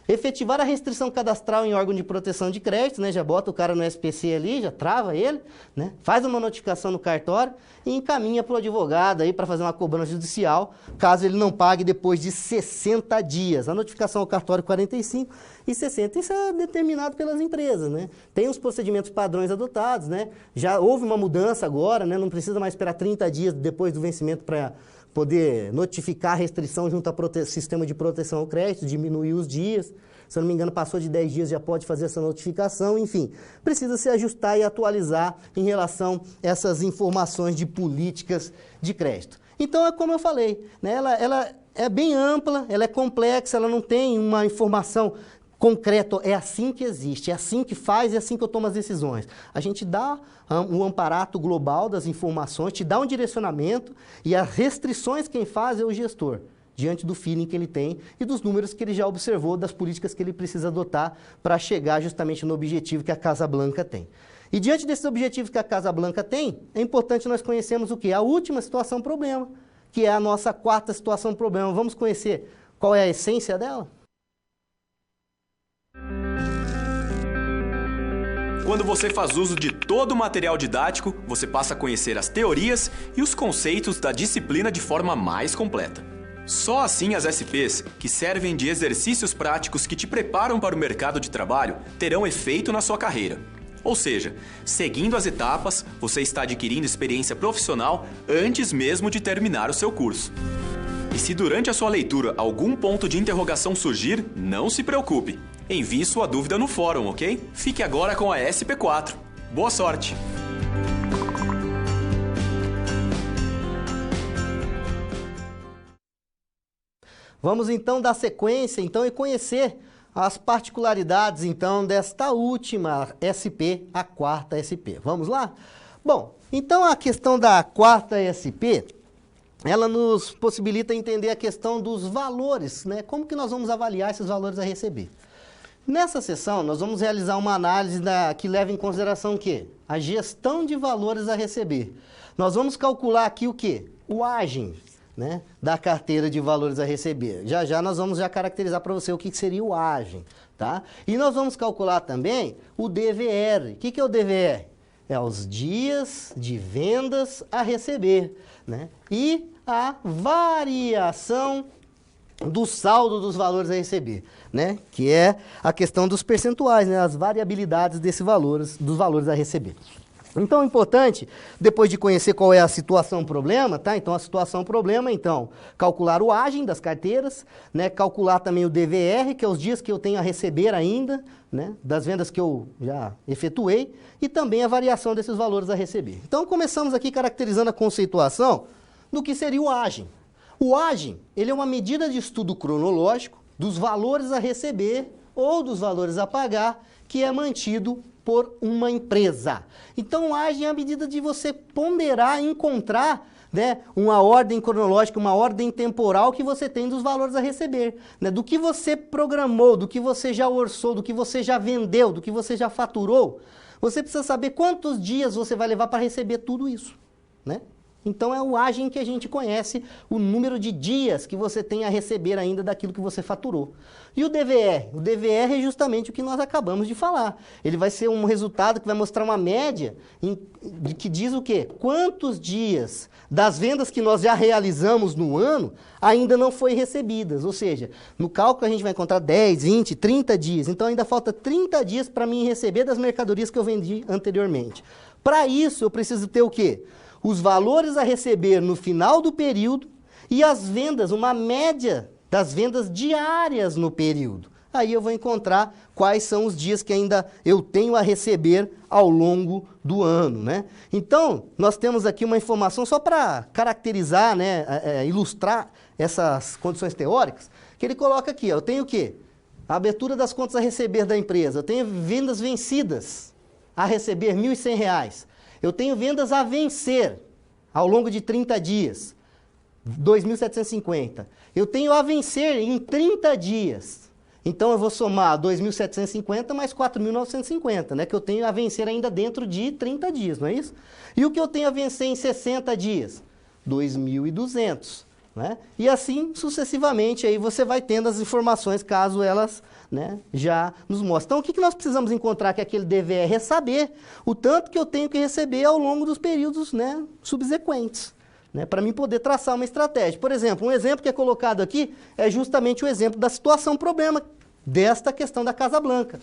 Efetivar a restrição cadastral em órgão de proteção de crédito, né? Já bota o cara no SPC ali, já trava ele, né? Faz uma notificação no cartório e encaminha para o advogado aí para fazer uma cobrança judicial, caso ele não pague depois de 60 dias. A notificação ao cartório 45 e 60. Isso é determinado pelas empresas, né? Tem os procedimentos padrões adotados, né? Já houve uma mudança agora, né? Não precisa mais esperar 30 dias depois do vencimento para poder notificar a restrição junto ao sistema de proteção ao crédito, diminuir os dias. Se eu não me engano, passou de 10 dias, já pode fazer essa notificação. Enfim, precisa se ajustar e atualizar em relação a essas informações de políticas de crédito. Então, é como eu falei, né? Ela é bem ampla, ela é complexa, ela não tem uma informação concreta, é assim que existe, é assim que faz, é assim que eu tomo as decisões. A gente dá um amparato global das informações, te dá um direcionamento e as restrições quem faz é o gestor, diante do feeling que ele tem e dos números que ele já observou, das políticas que ele precisa adotar para chegar justamente no objetivo que a Casa Blanca tem. E diante desses objetivos que a Casa Blanca tem, é importante nós conhecermos o quê? A última situação problema, que é a nossa quarta situação problema. Vamos conhecer qual é a essência dela? Quando você faz uso de todo o material didático, você passa a conhecer as teorias e os conceitos da disciplina de forma mais completa. Só assim as SPs, que servem de exercícios práticos que te preparam para o mercado de trabalho, terão efeito na sua carreira. Ou seja, seguindo as etapas, você está adquirindo experiência profissional antes mesmo de terminar o seu curso. E se durante a sua leitura algum ponto de interrogação surgir, não se preocupe. Envie sua dúvida no fórum, ok? Fique agora com a SP4. Boa sorte! Vamos então dar sequência e conhecer as particularidades então desta última SP, a quarta SP. Vamos lá? Bom, então a questão da quarta SP, ela nos possibilita entender a questão dos valores, né? Como que nós vamos avaliar esses valores a receber? Nessa sessão, nós vamos realizar uma análise que leva em consideração o quê? A gestão de valores a receber. Nós vamos calcular aqui o quê? O agem, né, da carteira de valores a receber. Já nós vamos caracterizar para você o que seria o agem, tá? E nós vamos calcular também o DVR. O que é o DVR? É os dias de vendas a receber, né? E a variação do saldo dos valores a receber, né? Que é a questão dos percentuais, né? As variabilidades dos valores a receber. Então é importante, depois de conhecer qual é a situação problema, tá? Então a situação problema, então, calcular o agem das carteiras, né? Calcular também o DVR, que é os dias que eu tenho a receber ainda, né? Das vendas que eu já efetuei, e também a variação desses valores a receber. Então começamos aqui caracterizando a conceituação do que seria o agem. O agem, ele é uma medida de estudo cronológico dos valores a receber ou dos valores a pagar, que é mantido por uma empresa. Então, o agem é a medida de você ponderar, encontrar, né, uma ordem cronológica, uma ordem temporal que você tem dos valores a receber, né, do que você programou, do que você já orçou, do que você já vendeu, do que você já faturou. Você precisa saber quantos dias você vai levar para receber tudo isso, né? Então é o agem que a gente conhece, o número de dias que você tem a receber ainda daquilo que você faturou. E o DVR? O DVR é justamente o que nós acabamos de falar. Ele vai ser um resultado que vai mostrar uma média que diz o quê? Quantos dias das vendas que nós já realizamos no ano ainda não foi recebidas. Ou seja, no cálculo a gente vai encontrar 10, 20, 30 dias. Então ainda falta 30 dias para mim receber das mercadorias que eu vendi anteriormente. Para isso eu preciso ter o quê? Os valores a receber no final do período e as vendas, uma média das vendas diárias no período. Aí eu vou encontrar quais são os dias que ainda eu tenho a receber ao longo do ano, né? Então, nós temos aqui uma informação só para caracterizar, né, ilustrar essas condições teóricas, que ele coloca aqui, ó, eu tenho o quê? A abertura das contas a receber da empresa, eu tenho vendas vencidas a receber R$ 1.100. Eu tenho vendas a vencer ao longo de 30 dias, 2.750. Eu tenho a vencer em 30 dias. Então eu vou somar 2.750 mais 4.950, né? Que eu tenho a vencer ainda dentro de 30 dias, não é isso? E o que eu tenho a vencer em 60 dias? 2.200. Né? E assim sucessivamente aí você vai tendo as informações caso elas, né, já nos mostrem. Então o que nós precisamos encontrar que aquele DVR é saber o tanto que eu tenho que receber ao longo dos períodos, né, subsequentes, né, para mim poder traçar uma estratégia. Por exemplo, um exemplo que é colocado aqui é justamente o exemplo da situação problema desta questão da Casa Blanca.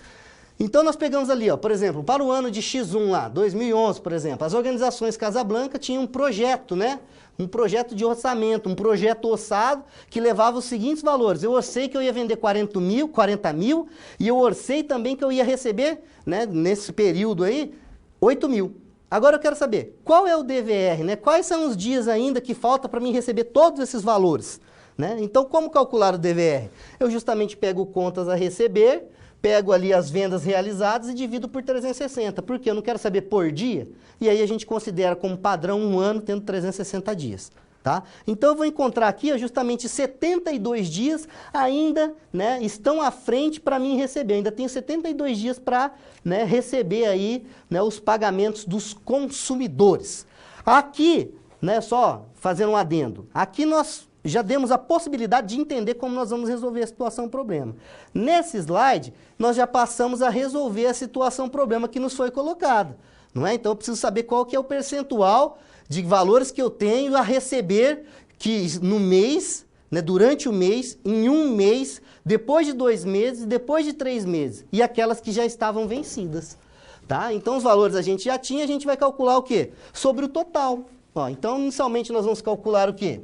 Então nós pegamos ali, ó, por exemplo, para o ano de X1 lá, 2011, por exemplo, as organizações Casa Blanca tinham um projeto, né? Um projeto de orçamento, um projeto orçado que levava os seguintes valores. Eu orcei que eu ia vender 40 mil e eu orcei também que eu ia receber, né, nesse período aí, 8 mil. Agora eu quero saber, qual é o DVR, né? Quais são os dias ainda que falta para mim receber todos esses valores, né? Então, como calcular o DVR? Eu justamente pego contas a receber, pego ali as vendas realizadas e divido por 360, porque eu não quero saber por dia, e aí a gente considera como padrão um ano tendo 360 dias. Tá? Então eu vou encontrar aqui justamente 72 dias ainda, né, estão à frente para mim receber. Eu ainda tenho 72 dias para, né, receber aí, né, os pagamentos dos consumidores. Aqui, né, só fazendo um adendo, aqui nós já demos a possibilidade de entender como nós vamos resolver a situação-problema. Nesse slide, nós já passamos a resolver a situação-problema que nos foi colocada. Não é? Então, eu preciso saber qual que é o percentual de valores que eu tenho a receber que no mês, né, durante o mês, em um mês, depois de 2 meses, depois de 3 meses. E aquelas que já estavam vencidas. Tá? Então, os valores a gente já tinha, a gente vai calcular o quê? Sobre o total. Ó, então, inicialmente, nós vamos calcular o quê?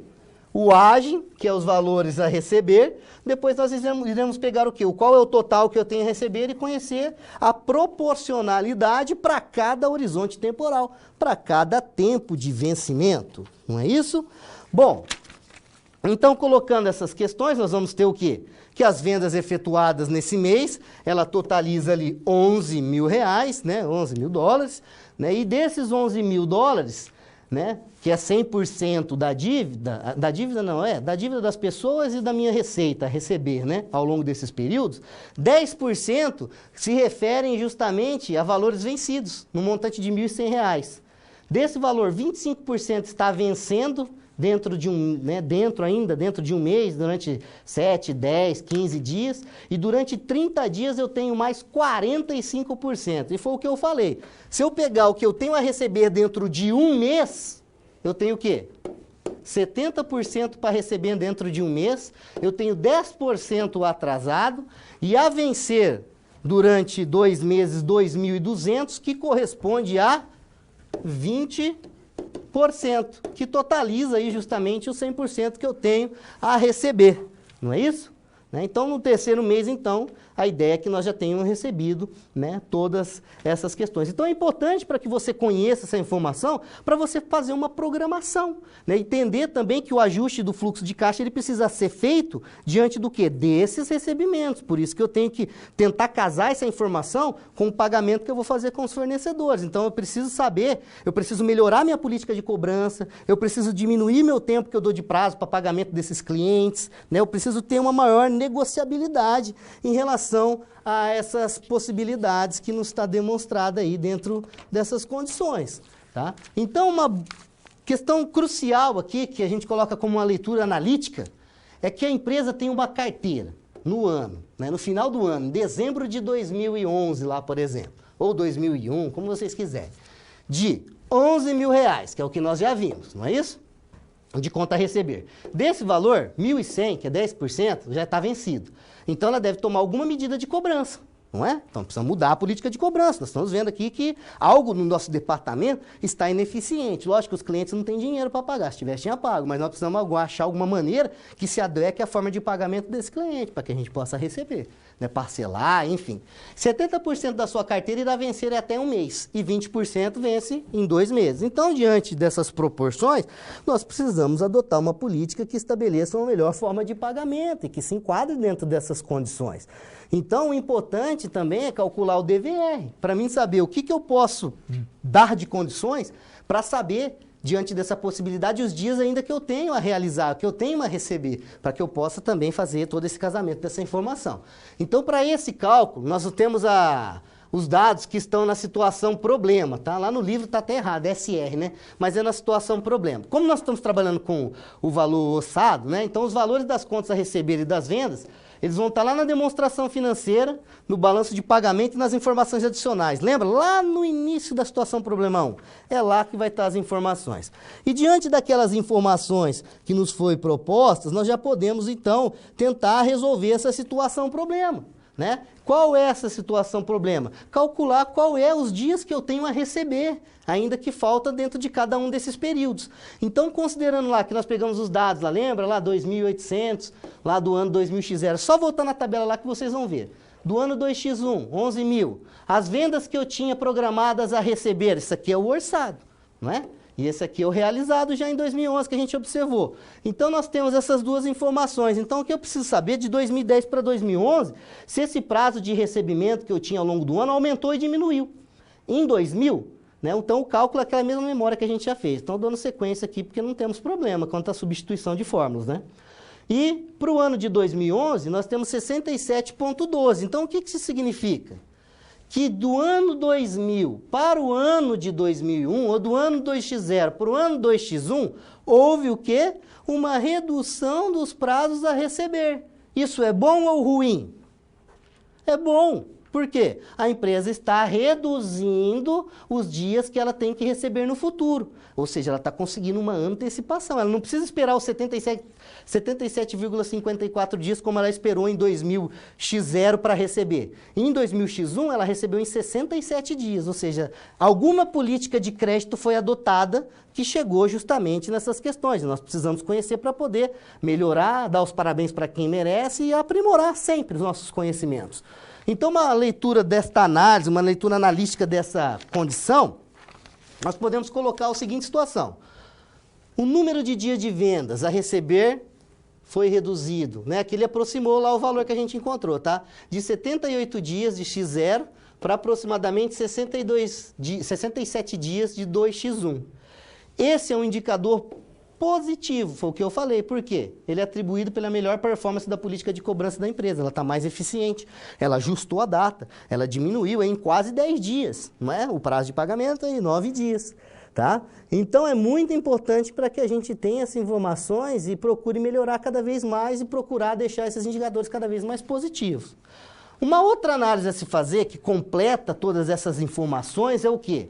O agem, que é os valores a receber, depois nós iremos pegar o quê? Qual é o total que eu tenho a receber e conhecer a proporcionalidade para cada horizonte temporal, para cada tempo de vencimento, não é isso? Bom, então colocando essas questões, nós vamos ter o quê? Que as vendas efetuadas nesse mês, ela totaliza ali 11 mil reais, né? 11 mil dólares, né? E desses 11 mil dólares, né, que é 100% da dívida da dívida das pessoas e da minha receita a receber, né, ao longo desses períodos, 10% se referem justamente a valores vencidos, no montante de R$ 1.100. Desse valor, 25% está vencendo dentro de um mês, durante 7, 10, 15 dias, e durante 30 dias eu tenho mais 45%. E foi o que eu falei. Se eu pegar o que eu tenho a receber dentro de um mês, eu tenho o quê? 70% para receber dentro de um mês, eu tenho 10% atrasado, e a vencer durante 2 meses, 2.200, que corresponde a 20%, que totaliza aí justamente os 100% que eu tenho a receber, não é isso? Então, no terceiro mês, então, a ideia é que nós já tenhamos recebido, né, todas essas questões. Então, é importante para que você conheça essa informação, para você fazer uma programação, né? Entender também que o ajuste do fluxo de caixa ele precisa ser feito diante do quê? Desses recebimentos. Por isso que eu tenho que tentar casar essa informação com o pagamento que eu vou fazer com os fornecedores. Então, eu preciso saber, eu preciso melhorar minha política de cobrança, eu preciso diminuir meu tempo que eu dou de prazo para pagamento desses clientes, né? Eu preciso ter uma maior negociabilidade em relação a essas possibilidades que nos está demonstrada aí dentro dessas condições, tá? Então, uma questão crucial aqui, que a gente coloca como uma leitura analítica, é que a empresa tem uma carteira no ano, né, no final do ano, em dezembro de 2011 lá, por exemplo, ou 2001, como vocês quiserem, de R$11 mil, que é o que nós já vimos, não é isso? De conta a receber. Desse valor, 1.100, que é 10%, já está vencido. Então, ela deve tomar alguma medida de cobrança, não é? Então, precisa mudar a política de cobrança. Nós estamos vendo aqui que algo no nosso departamento está ineficiente. Lógico que os clientes não têm dinheiro para pagar. Se tivesse, tinha pago. Mas nós precisamos achar alguma maneira que se adeque à forma de pagamento desse cliente, para que a gente possa receber, né? Parcelar, enfim. 70% da sua carteira irá vencer até um mês e 20% vence em 2 meses. Então, diante dessas proporções, nós precisamos adotar uma política que estabeleça uma melhor forma de pagamento e que se enquadre dentro dessas condições. Então, o importante também é calcular o DVR, para mim saber o que eu posso dar de condições para saber, diante dessa possibilidade, os dias ainda que eu tenho a realizar, que eu tenho a receber, para que eu possa também fazer todo esse casamento dessa informação. Então, para esse cálculo, nós temos os dados que estão na situação problema, tá? Lá no livro está até errado, é SR, né? Mas é na situação problema. Como nós estamos trabalhando com o valor ossado, né? Então, os valores das contas a receber e das vendas, eles vão estar lá na demonstração financeira, no balanço de pagamento e nas informações adicionais. Lembra? Lá no início da situação problema 1. É lá que vai estar as informações. E diante daquelas informações que nos foi propostas, nós já podemos, então, tentar resolver essa situação problema, né? Qual é essa situação problema? Calcular qual é os dias que eu tenho a receber, ainda que falta dentro de cada um desses períodos. Então, considerando lá que nós pegamos os dados lá, lembra? Lá 2.800, lá do ano 2000x0. Só voltar na tabela lá que vocês vão ver. Do ano 2x1, 11 mil. As vendas que eu tinha programadas a receber, isso aqui é o orçado, não é? E esse aqui é o realizado já em 2011 que a gente observou. Então, nós temos essas duas informações. Então, o que eu preciso saber de 2010 para 2011, se esse prazo de recebimento que eu tinha ao longo do ano aumentou e diminuiu. Em 2000, né, então o cálculo é aquela mesma memória que a gente já fez. Então, dando sequência aqui, porque não temos problema quanto à substituição de fórmulas, né? E para o ano de 2011, nós temos 67,12. Então, o que isso significa? Que do ano 2000 para o ano de 2001, ou do ano 2x0 para o ano 2x1, houve o quê? Uma redução dos prazos a receber. Isso é bom ou ruim? É bom. Por quê? A empresa está reduzindo os dias que ela tem que receber no futuro. Ou seja, ela está conseguindo uma antecipação. Ela não precisa esperar os 77,54 dias como ela esperou em 2000x0 para receber. Em 2000x1, ela recebeu em 67 dias. Ou seja, alguma política de crédito foi adotada que chegou justamente nessas questões. Nós precisamos conhecer para poder melhorar, dar os parabéns para quem merece e aprimorar sempre os nossos conhecimentos. Então, uma leitura desta análise, uma leitura analítica dessa condição, nós podemos colocar a seguinte situação. O número de dias de vendas a receber foi reduzido, né? Que ele aproximou lá o valor que a gente encontrou, tá? De 78 dias de x0 para aproximadamente 67 dias de 2x1. Esse é um indicador positivo, foi o que eu falei. Por quê? Ele é atribuído pela melhor performance da política de cobrança da empresa. Ela está mais eficiente, ela ajustou a data, ela diminuiu em quase 10 dias, não é? O prazo de pagamento é em 9 dias, tá? Então, é muito importante para que a gente tenha essas informações e procure melhorar cada vez mais e procurar deixar esses indicadores cada vez mais positivos. Uma outra análise a se fazer, que completa todas essas informações, é o quê?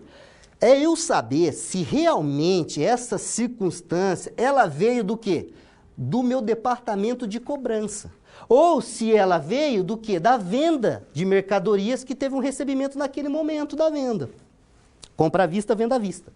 É eu saber se realmente essa circunstância, ela veio do quê? Do meu departamento de cobrança. Ou se ela veio do quê? Da venda de mercadorias que teve um recebimento naquele momento da venda. Compra à vista, venda à vista.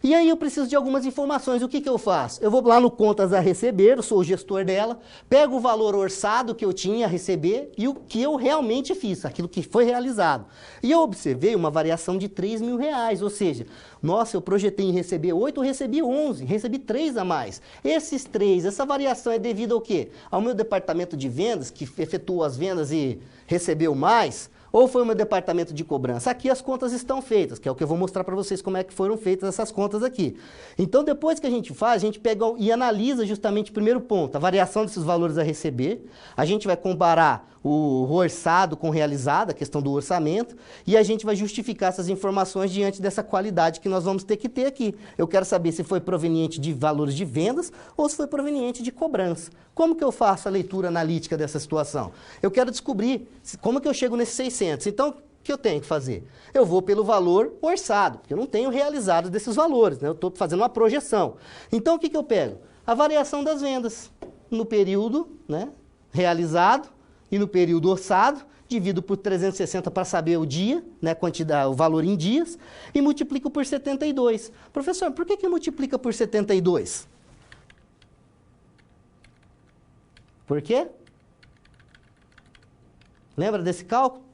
E aí eu preciso de algumas informações. O que eu faço? Eu vou lá no contas a receber, eu sou o gestor dela, pego o valor orçado que eu tinha a receber e o que eu realmente fiz, aquilo que foi realizado. E eu observei uma variação de R$3.000, ou seja, nossa, eu projetei em receber 8, eu recebi 11, recebi 3 a mais. Esses 3, essa variação é devido ao quê? Ao meu departamento de vendas, que efetuou as vendas e recebeu mais, ou foi o meu departamento de cobrança? Aqui as contas estão feitas, que é o que eu vou mostrar para vocês como é que foram feitas essas contas aqui. Então, depois que a gente faz, a gente pega e analisa justamente o primeiro ponto, a variação desses valores a receber. A gente vai comparar o orçado com o realizado, a questão do orçamento, e a gente vai justificar essas informações diante dessa qualidade que nós vamos ter que ter aqui. Eu quero saber se foi proveniente de valores de vendas ou se foi proveniente de cobrança. Como que eu faço a leitura analítica dessa situação? Eu quero descobrir como que eu chego nesses 600. Então, o que eu tenho que fazer? Eu vou pelo valor orçado, porque eu não tenho realizado desses valores, né? Eu estou fazendo uma projeção. Então, o que eu pego? A variação das vendas no período, né, realizado, e no período orçado, divido por 360 para saber o dia, né, o valor em dias, e multiplico por 72. Professor, por que multiplica por 72? Por quê? Lembra desse cálculo?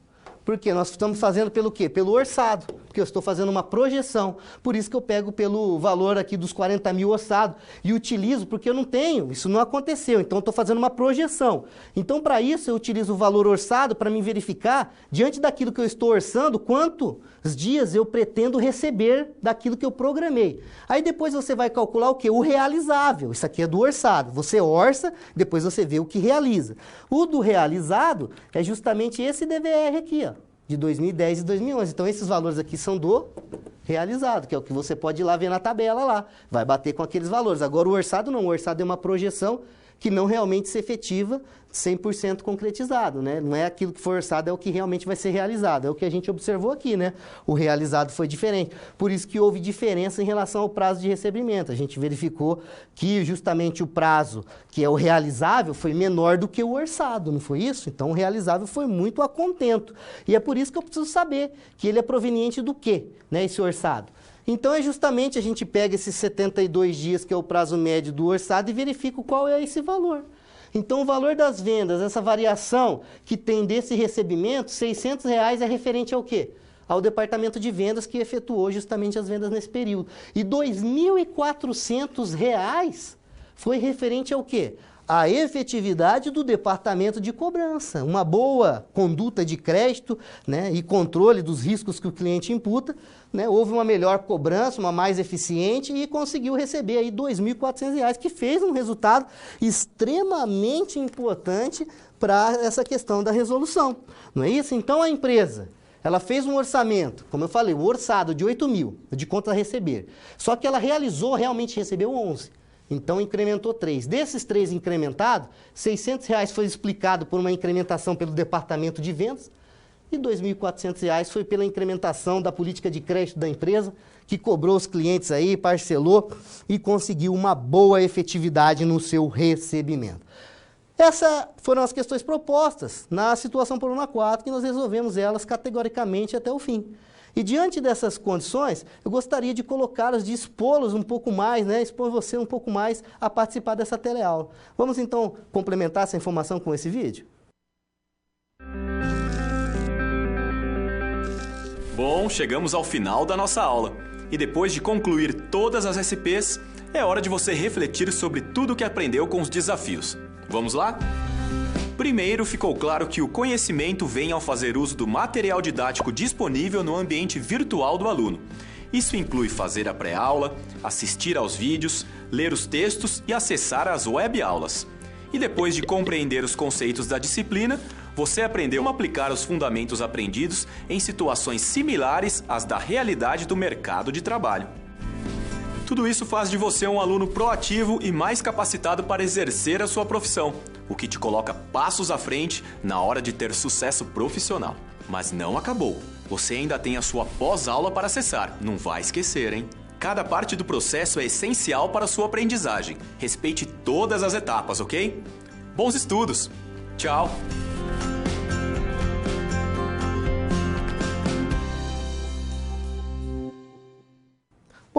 Porque nós estamos fazendo pelo quê? Pelo orçado, porque eu estou fazendo uma projeção. Por isso que eu pego pelo valor aqui dos 40.000 orçado e utilizo, porque eu não tenho, isso não aconteceu, então eu estou fazendo uma projeção. Então, para isso, eu utilizo o valor orçado para me verificar, diante daquilo que eu estou orçando, quantos dias eu pretendo receber daquilo que eu programei. Aí depois você vai calcular o quê? O realizável. Isso aqui é do orçado. Você orça, depois você vê o que realiza. O do realizado é justamente esse DVR aqui, ó, de 2010 e 2011. Então, esses valores aqui são do realizado, que é o que você pode ir lá ver na tabela lá. Vai bater com aqueles valores. Agora, o orçado não. O orçado é uma projeção que não realmente se efetiva 100% concretizado, né? Não é aquilo que foi orçado, é o que realmente vai ser realizado. É o que a gente observou aqui, né? O realizado foi diferente. Por isso que houve diferença em relação ao prazo de recebimento. A gente verificou que justamente o prazo, que é o realizável, foi menor do que o orçado, não foi isso? Então, o realizável foi muito a contento. E é por isso que eu preciso saber que ele é proveniente do quê, né, esse orçado. Então, é justamente a gente pega esses 72 dias, que é o prazo médio do orçado, e verifica qual é esse valor. Então, o valor das vendas, essa variação que tem desse recebimento, R$600 é referente ao quê? Ao departamento de vendas que efetuou justamente as vendas nesse período. E R$2.400 foi referente ao quê? A efetividade do departamento de cobrança, uma boa conduta de crédito, né, e controle dos riscos que o cliente imputa, né, houve uma melhor cobrança, uma mais eficiente e conseguiu receber aí R$2.400, que fez um resultado extremamente importante para essa questão da resolução, não é isso? Então a empresa, ela fez um orçamento, como eu falei, o orçado de 8.000 de conta a receber, só que ela realmente recebeu 11. Então, incrementou 3. Desses 3 incrementados, R$600 foi explicado por uma incrementação pelo departamento de vendas e R$2.400 foi pela incrementação da política de crédito da empresa, que cobrou os clientes aí, parcelou e conseguiu uma boa efetividade no seu recebimento. Essas foram as questões propostas na situação Problema 4, que nós resolvemos elas categoricamente até o fim. E diante dessas condições, eu gostaria de colocá-los, de expô-los um pouco mais, né, expor você um pouco mais a participar dessa teleaula. Vamos então complementar essa informação com esse vídeo? Bom, chegamos ao final da nossa aula. E depois de concluir todas as SPs, é hora de você refletir sobre tudo o que aprendeu com os desafios. Vamos lá? Primeiro, ficou claro que o conhecimento vem ao fazer uso do material didático disponível no ambiente virtual do aluno. Isso inclui fazer a pré-aula, assistir aos vídeos, ler os textos e acessar as web-aulas. E depois de compreender os conceitos da disciplina, você aprendeu a aplicar os fundamentos aprendidos em situações similares às da realidade do mercado de trabalho. Tudo isso faz de você um aluno proativo e mais capacitado para exercer a sua profissão, o que te coloca passos à frente na hora de ter sucesso profissional. Mas não acabou. Você ainda tem a sua pós-aula para acessar. Não vai esquecer, hein? Cada parte do processo é essencial para a sua aprendizagem. Respeite todas as etapas, ok? Bons estudos! Tchau!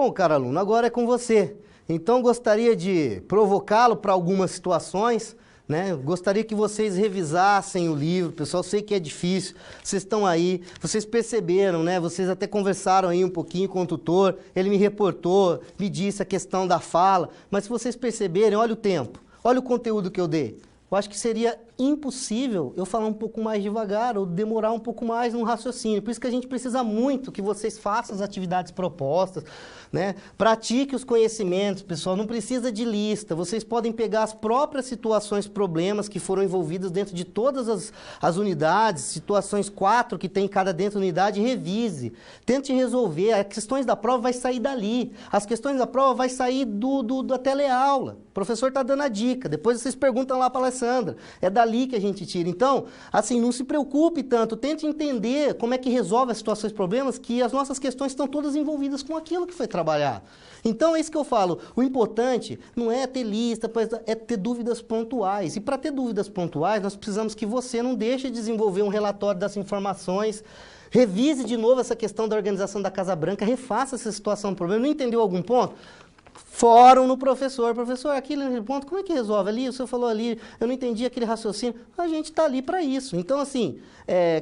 Bom, caro aluno, agora é com você. Então, gostaria de provocá-lo para algumas situações, né? Gostaria que vocês revisassem o livro, pessoal, sei que é difícil, vocês estão aí, vocês perceberam, né? Vocês até conversaram aí um pouquinho com o tutor, ele me reportou, me disse a questão da fala, mas se vocês perceberem, olha o tempo, olha o conteúdo que eu dei. Eu acho que seria impossível eu falar um pouco mais devagar ou demorar um pouco mais no raciocínio. Por isso que a gente precisa muito que vocês façam as atividades propostas, né? Pratique os conhecimentos, pessoal. Não precisa de lista. Vocês podem pegar as próprias situações, problemas que foram envolvidos dentro de todas as unidades, situações 4 que tem cada dentro da unidade, revise. Tente resolver. As questões da prova vai sair dali. As questões da prova vai sair da teleaula. O professor está dando a dica. Depois vocês perguntam lá para a Alessandra. É dali que a gente tira. Então, assim, não se preocupe tanto, tente entender como é que resolve as situações, problemas, que as nossas questões estão todas envolvidas com aquilo que foi trabalhado. Então, é isso que eu falo, o importante não é ter lista, é ter dúvidas pontuais. E para ter dúvidas pontuais, nós precisamos que você não deixe de desenvolver um relatório das informações, revise de novo essa questão da organização da Casa Branca, refaça essa situação, problema, não entendeu algum ponto? Fórum no professor, aquele ponto, como é que resolve ali? O senhor falou ali, eu não entendi aquele raciocínio. A gente está ali para isso. Então, assim,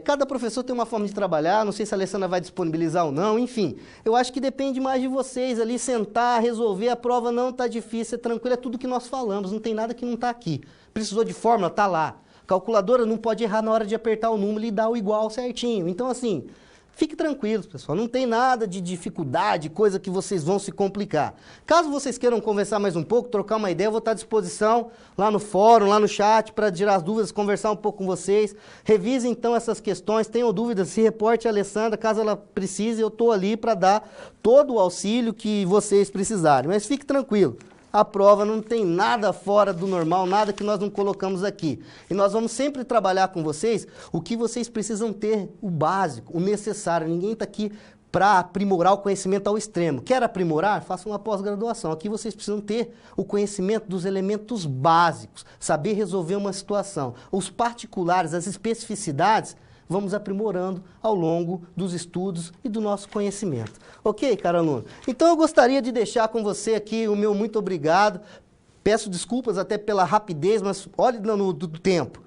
cada professor tem uma forma de trabalhar, não sei se a Alessandra vai disponibilizar ou não, enfim. Eu acho que depende mais de vocês ali, sentar, resolver, a prova não está difícil, é tranquilo, é tudo que nós falamos, não tem nada que não está aqui. Precisou de fórmula, está lá. Calculadora não pode errar na hora de apertar o número e dar o igual certinho. Então, assim, fique tranquilos, pessoal, não tem nada de dificuldade, coisa que vocês vão se complicar. Caso vocês queiram conversar mais um pouco, trocar uma ideia, eu vou estar à disposição lá no fórum, lá no chat, para tirar as dúvidas, conversar um pouco com vocês. Revise então essas questões, tenham dúvidas, se reporte a Alessandra, caso ela precise, eu estou ali para dar todo o auxílio que vocês precisarem. Mas fique tranquilo. A prova não tem nada fora do normal, nada que nós não colocamos aqui. E nós vamos sempre trabalhar com vocês o que vocês precisam ter, o básico, o necessário. Ninguém está aqui para aprimorar o conhecimento ao extremo. Quer aprimorar? Faça uma pós-graduação. Aqui vocês precisam ter o conhecimento dos elementos básicos, saber resolver uma situação. Os particulares, as especificidades, vamos aprimorando ao longo dos estudos e do nosso conhecimento. Ok, caro aluno? Então, eu gostaria de deixar com você aqui o meu muito obrigado. Peço desculpas até pela rapidez, mas olhe do tempo.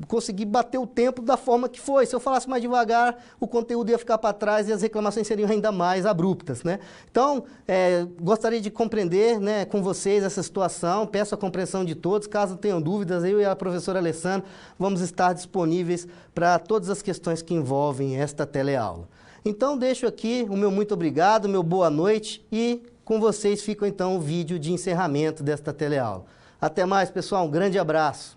Consegui bater o tempo da forma que foi. Se eu falasse mais devagar, o conteúdo ia ficar para trás e as reclamações seriam ainda mais abruptas, né? Então, gostaria de compreender, né, com vocês essa situação. Peço a compreensão de todos. Caso tenham dúvidas, eu e a professora Alessandra vamos estar disponíveis para todas as questões que envolvem esta teleaula. Então, deixo aqui o meu muito obrigado, meu boa noite e com vocês fica então o vídeo de encerramento desta teleaula. Até mais, pessoal. Um grande abraço.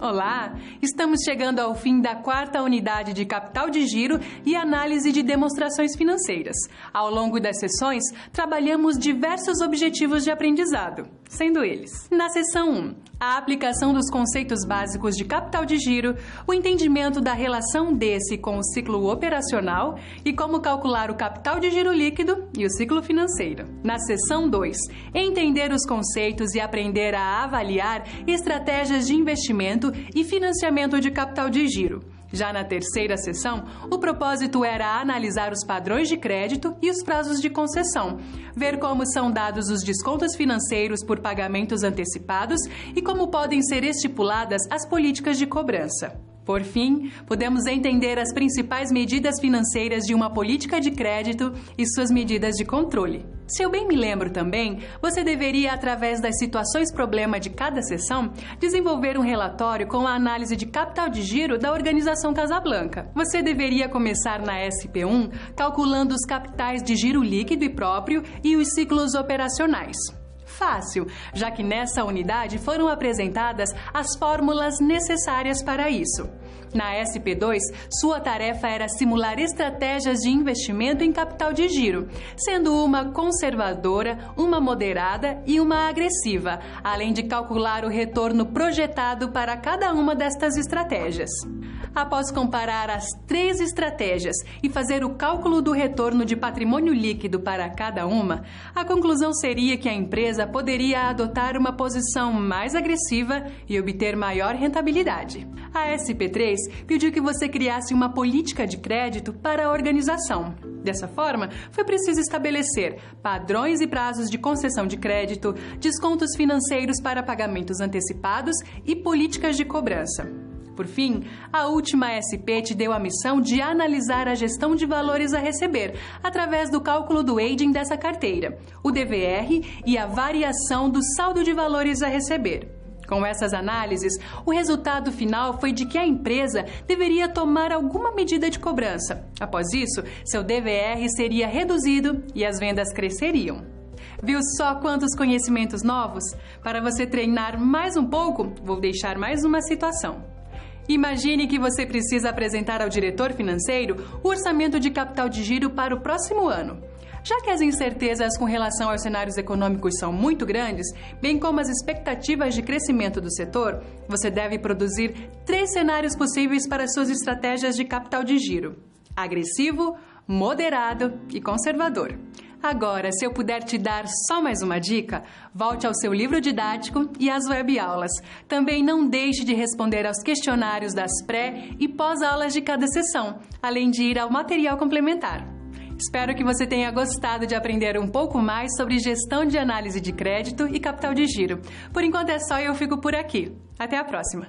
Olá! Estamos chegando ao fim da 4ª unidade de Capital de Giro e Análise de Demonstrações Financeiras. Ao longo das sessões, trabalhamos diversos objetivos de aprendizado, sendo eles: na sessão 1, a aplicação dos conceitos básicos de capital de giro, o entendimento da relação desse com o ciclo operacional e como calcular o capital de giro líquido e o ciclo financeiro. Na sessão 2, entender os conceitos e aprender a avaliar estratégias de investimento e financiamento de capital de giro. Já na 3ª sessão, o propósito era analisar os padrões de crédito e os prazos de concessão, ver como são dados os descontos financeiros por pagamentos antecipados e como podem ser estipuladas as políticas de cobrança. Por fim, podemos entender as principais medidas financeiras de uma política de crédito e suas medidas de controle. Se eu bem me lembro também, você deveria, através das situações problema de cada sessão, desenvolver um relatório com a análise de capital de giro da organização Casablanca. Você deveria começar na SP1 calculando os capitais de giro líquido e próprio e os ciclos operacionais. Fácil, já que nessa unidade foram apresentadas as fórmulas necessárias para isso. Na SP2, sua tarefa era simular estratégias de investimento em capital de giro, sendo uma conservadora, uma moderada e uma agressiva, além de calcular o retorno projetado para cada uma destas estratégias. Após comparar as 3 estratégias e fazer o cálculo do retorno de patrimônio líquido para cada uma, a conclusão seria que a empresa poderia adotar uma posição mais agressiva e obter maior rentabilidade. A SP3 pediu que você criasse uma política de crédito para a organização. Dessa forma, foi preciso estabelecer padrões e prazos de concessão de crédito, descontos financeiros para pagamentos antecipados e políticas de cobrança. Por fim, a última SP te deu a missão de analisar a gestão de valores a receber, através do cálculo do aging dessa carteira, o DVR e a variação do saldo de valores a receber. Com essas análises, o resultado final foi de que a empresa deveria tomar alguma medida de cobrança. Após isso, seu DVR seria reduzido e as vendas cresceriam. Viu só quantos conhecimentos novos? Para você treinar mais um pouco, vou deixar mais uma situação. Imagine que você precisa apresentar ao diretor financeiro o orçamento de capital de giro para o próximo ano. Já que as incertezas com relação aos cenários econômicos são muito grandes, bem como as expectativas de crescimento do setor, você deve produzir 3 cenários possíveis para suas estratégias de capital de giro: agressivo, moderado e conservador. Agora, se eu puder te dar só mais uma dica, volte ao seu livro didático e às webaulas. Também não deixe de responder aos questionários das pré- e pós-aulas de cada sessão, além de ir ao material complementar. Espero que você tenha gostado de aprender um pouco mais sobre gestão de análise de crédito e capital de giro. Por enquanto é só e eu fico por aqui. Até a próxima!